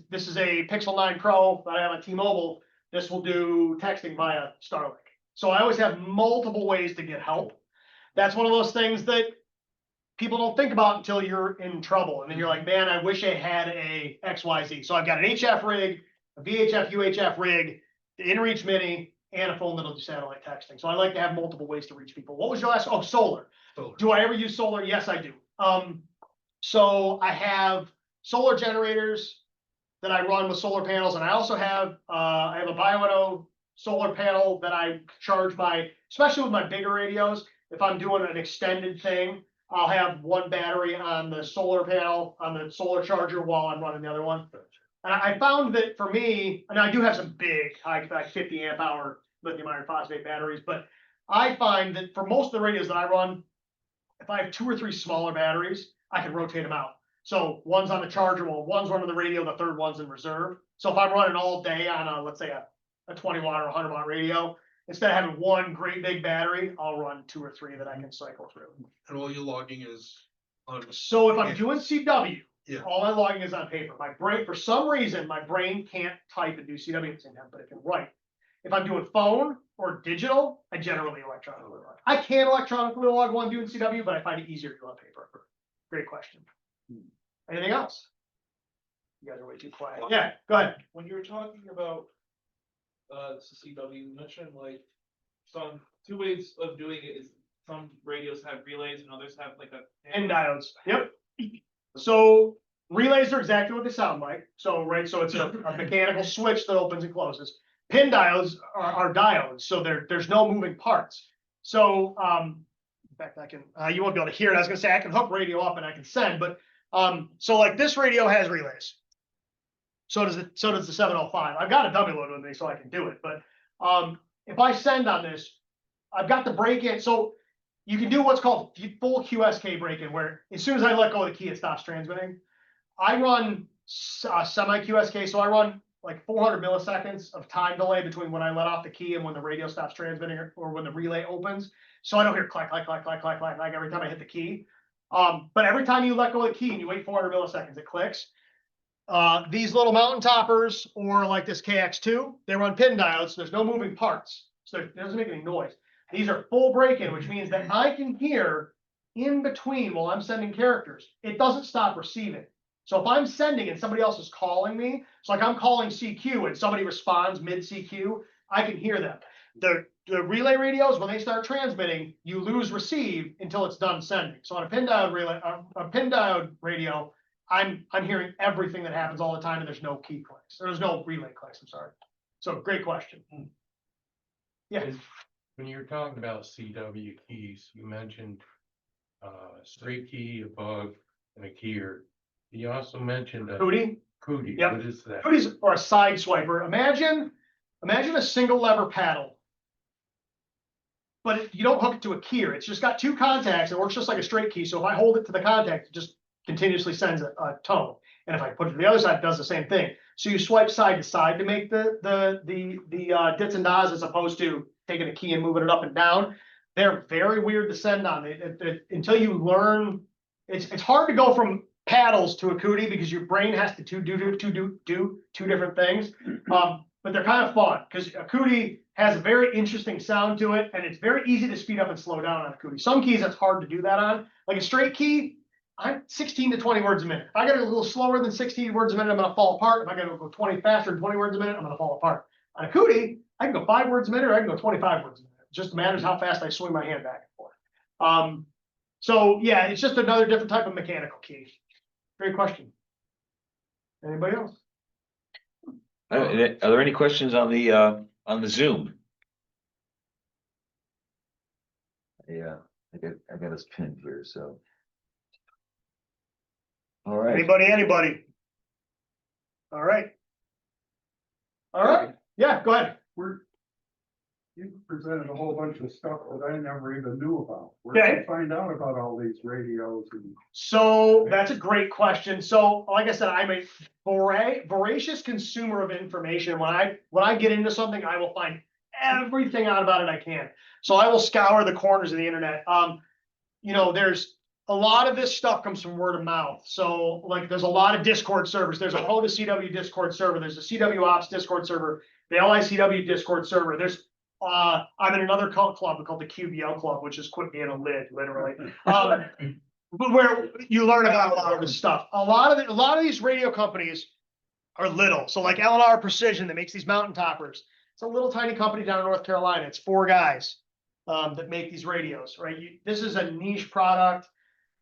B: this is a Pixel 9 Pro that I have on T-Mobile. This will do texting via Starlink. So I always have multiple ways to get help. That's one of those things that people don't think about until you're in trouble. And then you're like, man, I wish I had a XYZ. So I've got an HF rig, a VHF, UHF rig, the InReach Mini, and a phone that'll do satellite texting. So I like to have multiple ways to reach people. What was your last? Oh, solar. Do I ever use solar? Yes, I do. So I have solar generators that I run with solar panels, and I also have I have a Bioenno solar panel that I charge especially with my bigger radios. if I'm doing an extended thing, I'll have one battery on the solar panel, on the solar charger while I'm running the other one. And I found that for me, and I do have some big, high, like 50 amp hour lithium iron phosphate batteries, but I find that for most of the radios that I run, if I have 2 or 3 smaller batteries, I can rotate them out. So one's on the charger, well, one's running the radio, the third one's in reserve. So if I'm running all day on a, let's say a 20 watt or 100 watt radio, instead of having one great big battery, I'll run 2 or 3 that I can cycle through.
C: And all your logging is on.
B: So if I'm doing CW,
C: Yeah.
B: all my logging is on paper. My brain, for some reason, my brain can't type and do CW at the same time, but it can write. If I'm doing phone or digital, I generally electronically log. I can electronically log while I'm doing CW, but I find it easier to do on paper. Great question. Anything else? You guys are way too quiet. Yeah, go ahead.
F: When you were talking about CW, you mentioned like some 2 ways of doing it is some radios have relays and others have like a
B: And diodes. Yep. So relays are exactly what they sound like. So, right, so it's a mechanical switch that opens and closes. Pin diodes are diodes, so there's no moving parts. So, in fact, I can, you won't be able to hear it. I was gonna say I can hook radio up and I can send, but, so like this radio has relays. So does the 705. I've got a dummy load with me, so I can do it. But, if I send on this, I've got the break-in. So you can do what's called full QSK break-in, where as soon as I let go of the key, it stops transmitting. I run semi QSK, so I run like 400 milliseconds of time delay between when I let off the key and when the radio stops transmitting or when the relay opens. So I don't hear clack, clack, clack, clack, clack, clack, like every time I hit the key. But every time you let go of the key and you wait 400 milliseconds, it clicks. These little mountain toppers or like this KX2, they run pin diodes. So there's no moving parts. So it doesn't make any noise. These are full break-in, which means that I can hear in between while I'm sending characters. It doesn't stop receiving. So if I'm sending and somebody else is calling me, it's like I'm calling CQ and somebody responds mid CQ, I can hear them. The relay radios, when they start transmitting, you lose receive until it's done sending. So on a pin diode relay, a pin diode radio, I'm hearing everything that happens all the time, and there's no key clicks. There's no relay clicks. I'm sorry. So great question. Yeah.
G: When you were talking about CW keys, you mentioned straight key, a bug, and a keyer. You also mentioned a
B: Cootie.
G: cootie.
B: Yep.
G: What is that?
B: Cooties are a side swiper. Imagine a single lever paddle, but you don't hook it to a keyer. It's just got 2 contacts. It works just like a straight key. So if I hold it to the contact, it just continuously sends a tone. And if I put it to the other side, it does the same thing. So you swipe side to side to make the dits and das, as opposed to taking a key and moving it up and down. They're very weird to send on. Until you learn, it's hard to go from paddles to a cootie because your brain has to do 2 different things. But they're kind of fun because a cootie has a very interesting sound to it, and it's very easy to speed up and slow down on a cootie. Some keys it's hard to do that on. Like a straight key, I'm 16 to 20 words a minute. If I gotta go a little slower than 16 words a minute, I'm gonna fall apart. If I gotta go 20 faster than 20 words a minute, I'm gonna fall apart. On a cootie, I can go 5 words a minute or I can go 25 words a minute. It just matters how fast I swing my hand back and forth. So yeah, it's just another different type of mechanical key. Great question. Anybody else?
A: Are there any questions on the Zoom? Yeah, I got us pinned here, so. All right.
B: Anybody? All right. Yeah, go ahead.
H: You presented a whole bunch of stuff that I never even knew about. Where
B: Okay.
H: did you find out about all these radios and?
B: So that's a great question. So like I said, I'm a voracious consumer of information. When I get into something, I will find everything out about it I can. So I will scour the corners of the internet. There's a lot of this stuff comes from word of mouth. So like there's a lot of Discord servers. There's a Hoda CW Discord server. There's a CW Ops Discord server. The LICW Discord server. There's I'm in another club called the QBL Club, which is quit being a lid, literally. But where you learn about a lot of this stuff. A lot of these radio companies are little. So like L&R Precision that makes these mountain toppers. It's a little tiny company down in North Carolina. It's 4 guys that make these radios, right? This is a niche product.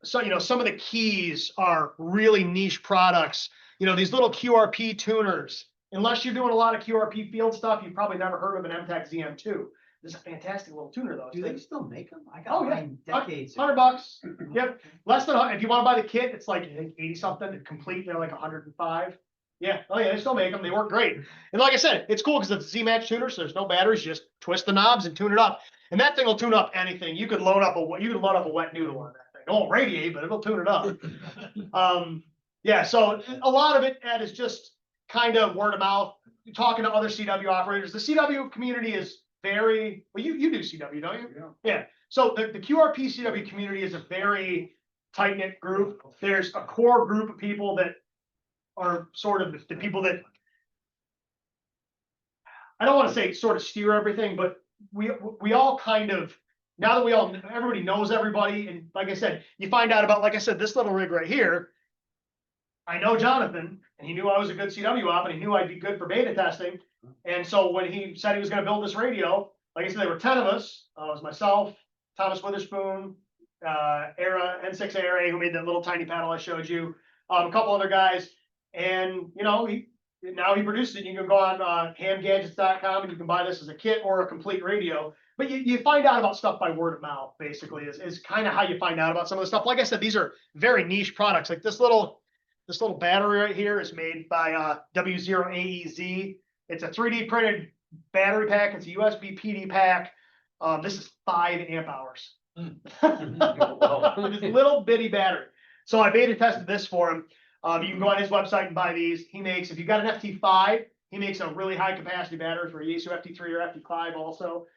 B: So, some of the keys are really niche products. These little QRP tuners, unless you're doing a lot of QRP field stuff, you've probably never heard of an MTAC ZM2. This is a fantastic little tuner though.
D: Do they still make them? I
B: Oh,
D: got
B: yeah.
D: mine decades ago.
B: $100. Yep. Less than, if you wanna buy the kit, it's like, I think 80 something, complete, they're like 105. Yeah, oh yeah, they still make them, they work great. And like I said, it's cool because it's a Z-Match tuner, so there's no batteries, you just twist the knobs and tune it up. And that thing will tune up anything. You could load up a wet noodle on that thing. It won't radiate, but it'll tune it up. Yeah, so a lot of it, Ed, is just kind of word of mouth, talking to other CW operators. The CW community is very, well, you do CW, don't you? Yeah. So the QRP CW community is a very tight-knit group. There's a core group of people that are sort of the people that, I don't want to say sort of steer everything, but we all kind of, now that everybody knows everybody, and like I said, you find out about, like I said, this little rig right here. I know Jonathan, and he knew I was a good CW op, and he knew I'd be good for beta testing. And so when he said he was gonna build this radio, like I said, there were 10 of us. It was myself, Thomas Witherspoon, N6 ARA, who made that little tiny panel I showed you, a couple other guys. And, you know, now he produces it. You can go on hamgadgets.com and you can buy this as a kit or a complete radio. But you find out about stuff by word of mouth, basically, is kind of how you find out about some of the stuff. Like I said, these are very niche products. Like this little battery right here is made by W0AEZ. It's a 3D printed battery pack. It's a USB PD pack. This is 5 amp hours. This little bitty battery. So I beta tested this for him. You can go on his website and buy these. He makes, if you've got an FT5, he makes a really high capacity battery for Yaesu FT3 or FT5 also.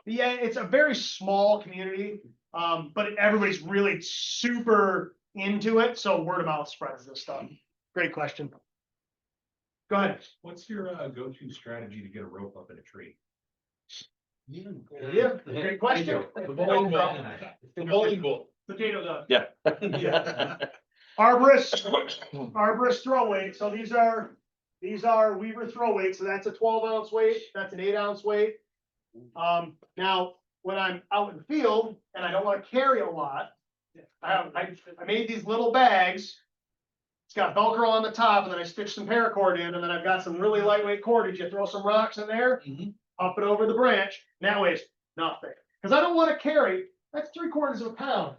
B: Yeah, it's a very small community, but everybody's really super into it. So word of mouth spreads this stuff. Great question. Go ahead.
I: What's your go-to strategy to get a rope up in a tree?
B: Yeah, great question.
C: The bowling ball. The bowling ball.
F: Potato gun.
A: Yeah.
B: Arborist throw weight. So these are Weaver throw weights. So that's a 12-ounce weight. That's an 8-ounce weight. Now when I'm out in the field and I don't want to carry a lot, I made these little bags. It's got Velcro on the top, and then I stitched some paracord in, and then I've got some really lightweight cordage. You throw some rocks in there, up it over the branch. And that weighs nothing. Because I don't want to carry, that's 3/4 of a pound.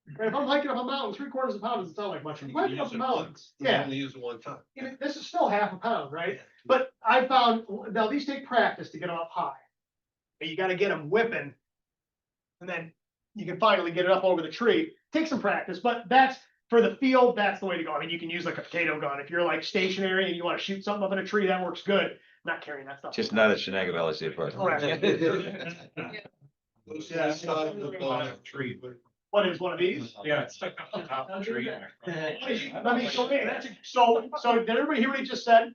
B: And if I'm hiking up a mountain, 3/4 of a pound doesn't sound like much. I'm hiking up a mountain. Yeah.
C: Only use it one time.
B: This is still half a pound, right? But I found, now these take practice to get them up high. But you got to get them whipping, and then you can finally get it up over the tree. Take some practice, but that's, for the field, that's the way to go. I mean, you can use like a potato gun. If you're like stationary and you want to shoot something up in a tree, that works good. Not carrying that stuff.
A: Just not at Shenango Valley State Park.
B: Correct.
C: Tree.
B: What is one of these?
I: Yeah, it's stuck up on top of the tree.
B: Let me show you. So did everybody hear what he just said?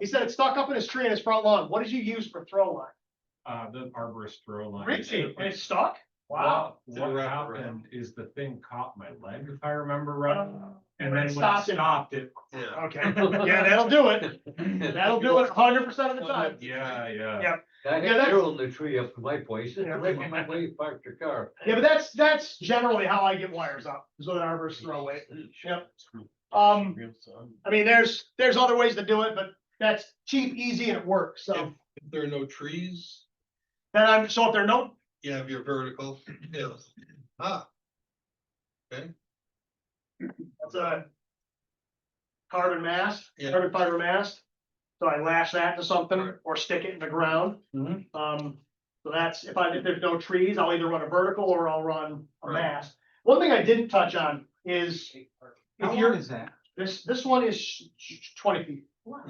B: He said it's stuck up in his tree in his front lawn. What did you use for throw line?
I: The arborist throw line.
B: Richie, and it's stuck? Wow.
I: What happened is the thing caught my leg, if I remember right, and then when it
B: stopped it.
I: stopped it.
C: Yeah.
B: Okay, yeah, that'll do it. That'll do it 100% of the time.
I: Yeah.
B: Yeah.
E: I
B: Yeah,
E: had
B: that's-
E: Carol in the tree up to my place,
B: Yeah.
E: right on my way, parked your car.
B: Yeah, but that's generally how I get wires up, is with an arborist throw weight. Yep. I mean, there's other ways to do it, but that's cheap, easy, and it works. So
C: If there are no trees,
B: then so if there are no,
C: you have your vertical hills. Okay,
B: that's a carbon mast,
C: Yeah.
B: carbon fiber mast. So I lash that to something
C: Right.
B: or stick it in the ground.
E: Mhm.
B: So that's, if there's no trees, I'll either run a vertical or I'll run a
C: Right.
B: mast. One thing I didn't touch on is,
D: How
B: if you're,
D: long is that?
B: this one is 20 feet.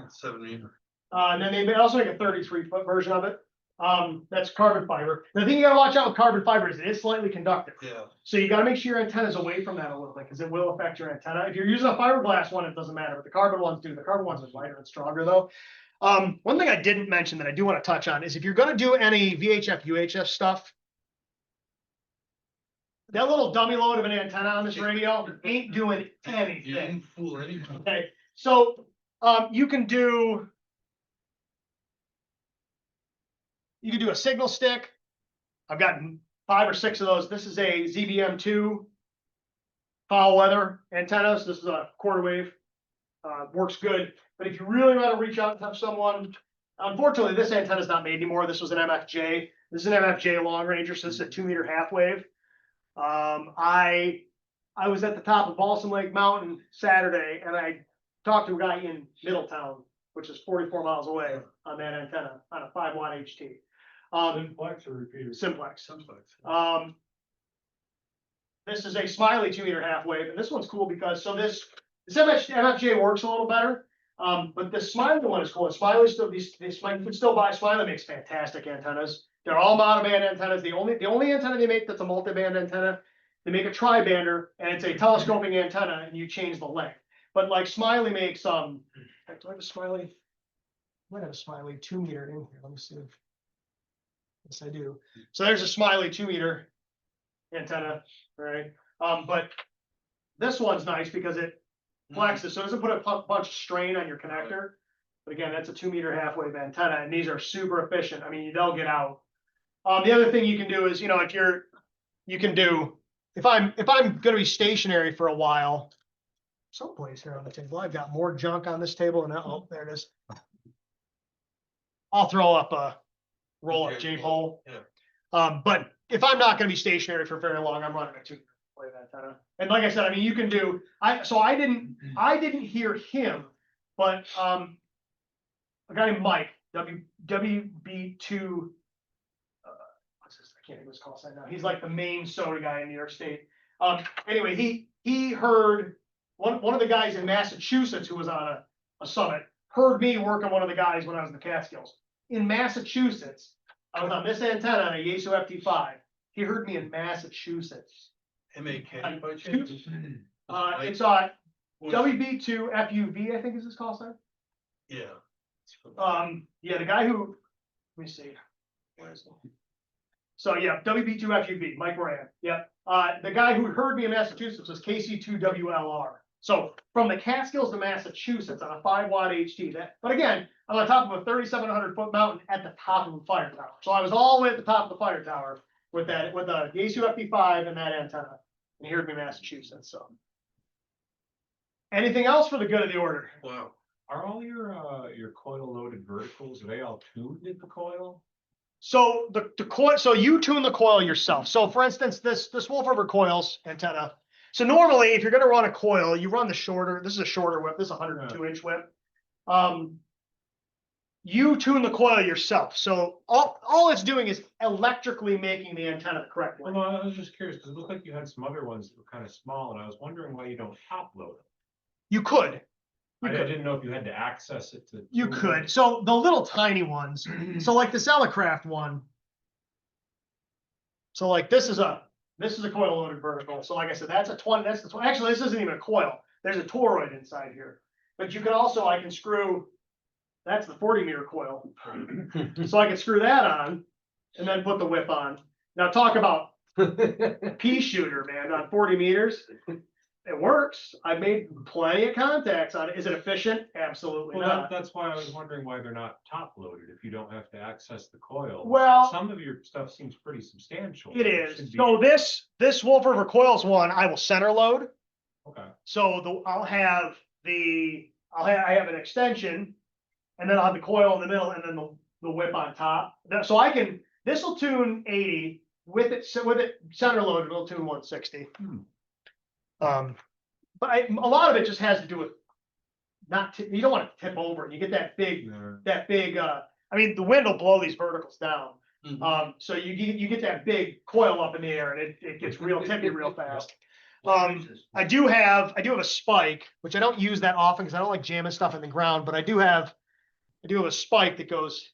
C: 7 meter.
B: And then they also make a 33-foot version of it. That's carbon fiber. The thing you gotta watch out with carbon fiber is it is slightly conductive.
C: Yeah.
B: So you gotta make sure your antenna is away from that a little bit, because it will affect your antenna. If you're using a fiberglass one, it doesn't matter, but the carbon ones do. The carbon ones are lighter and stronger though. One thing I didn't mention that I do want to touch on is if you're gonna do any VHF, UHF stuff, that little dummy load of an antenna on this radio ain't doing
C: You
B: anything.
C: didn't fool anyone.
B: Okay, so you can do a signal stick. I've got 5 or 6 of those. This is a ZBM2 foul weather antenna. So this is a quarter wave. Works good. But if you really want to reach out and touch someone, unfortunately, this antenna is not made anymore. This was an MFJ. This is an MFJ long ranger, so this is a 2 meter half wave. I was at the top of Balsam Lake Mountain Saturday, and I talked to a guy in Middletown, which is 44 miles away, on that antenna on a 5-watt HT.
I: Simplex or repeater?
B: Simplex.
C: Simplex.
B: This is a Smiley 2 meter half wave, and this one's cool because, so this MFJ works a little better. But the Smiley one is cool. Smiley still, these Smiley, you can still buy. Smiley makes fantastic antennas. They're all monoband antennas. The only antenna they make that's a multiband antenna, they make a tri-bander, and it's a telescoping antenna, and you change the length. But like Smiley makes, do I have a Smiley? I might have a Smiley 2 meter in here. Let me see. Yes, I do. So there's a Smiley 2 meter antenna, right? But this one's nice because it flexes, so it doesn't put a bunch of strain on your connector. But again, that's a 2 meter half wave antenna, and these are super efficient. I mean, they'll get out. The other thing you can do is, you know, if I'm gonna be stationary for a while, someplace here on the table, I've got more junk on this table, and oh, there it is. I'll throw up a roll up J pole.
C: Yeah.
B: But if I'm not gonna be stationary for very long, I'm running a 2 meter wave antenna. And like I said, I mean, you can do, I didn't hear him, but a guy named Mike, WB2, what's his, I can't think of his call sign now. He's like the main soda guy in New York State. Anyway, he heard one of the guys in Massachusetts who was on a summit, heard me work on one of the guys when I was in the Catskills. In Massachusetts, I was on this antenna on a Yaesu FT5. He heard me in Massachusetts.
C: MAK by chance?
B: It's on WB2 FUV, I think is his call sign.
C: Yeah.
B: Yeah, the guy who, let me see. Where is he? So yeah, WB2 FUV, Mike Moran. Yep. The guy who heard me in Massachusetts was KC2WLR. So from the Catskills to Massachusetts on a 5-watt HT. But again, I'm on top of a 3,700 foot mountain at the top of a fire tower. So I was all the way at the top of the fire tower with the Yaesu FT5 and that antenna. And he heard me in Massachusetts. So anything else for the good of the order?
C: Wow.
I: Are all your coil loaded verticals, are they all tuned at the coil?
B: So the coil, so you tune the coil yourself. So for instance, this Wolf River coils antenna. So normally if you're going to run a coil, you run the shorter, this is a shorter whip, this is a 102-inch whip. You tune the coil yourself. So all it's doing is electrically making the antenna the correct way.
I: Well, I was just curious, because it looked like you had some other ones that were kind of small, and I was wondering why you don't top load them.
B: You could.
I: I didn't know if you had to access it to.
B: You could. So the little tiny ones, so like this Elecraft one. So like this is a coil loaded vertical. So like I said, that's a 20, that's the 20. Actually, this isn't even a coil. There's a toroid inside here. But you can also, I can screw, that's the 40 meter coil. So I can screw that on and then put the whip on. Now talk about pea shooter, man, on 40 meters. It works. I've made plenty of contacts on it. Is it efficient? Absolutely
I: Well,
B: not.
I: that's why I was wondering why they're not top loaded, if you don't have to access the coil.
B: Well,
I: some of your stuff seems pretty substantial.
B: it
I: should
B: is.
I: be-
B: So this Wolf River Coils one, I will center load.
I: Okay.
B: So I have an extension, and then I'll have the coil in the middle, and then the whip on top. So this will tune 80 with it center loaded. It'll tune 160. But a lot of it just has to do with you don't want to tip over. You get that big. I mean, the wind will blow these verticals down. So you get that big coil up in the air, and it gets real tippy real fast. I do have a spike, which I don't use that often because I don't like jamming stuff in the ground. But I do have a spike that goes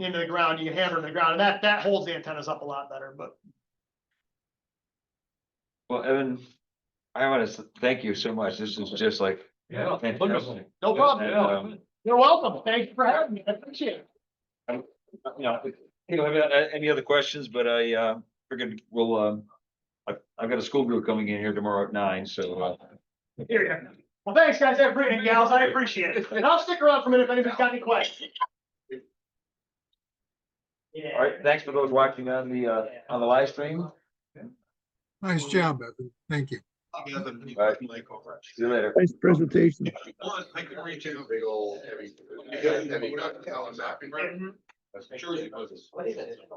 B: into the ground. You can hammer in the ground, and that holds the antennas up a lot better. But
A: Well, Evan, I want to thank you so much. This is just like
I: Yeah,
A: fantastic.
I: wonderful.
B: no problem.
A: And,
B: You're welcome. Thank you for having me. I appreciate it.
A: you know, you don't have any other questions, but I figured we'll I've got a school group coming in here tomorrow at 9, so
B: Here you go. Well, thanks, guys. And gals, I appreciate it. And I'll stick around for a minute if anybody's got any questions. Yeah.
A: all right, thanks for those watching on the live stream.
J: Nice job, Evan. Thank you.
A: Right. See you later.
H: Nice presentation.
C: I can reach out.
A: Big old heavy.
C: Jersey.
D: What is it?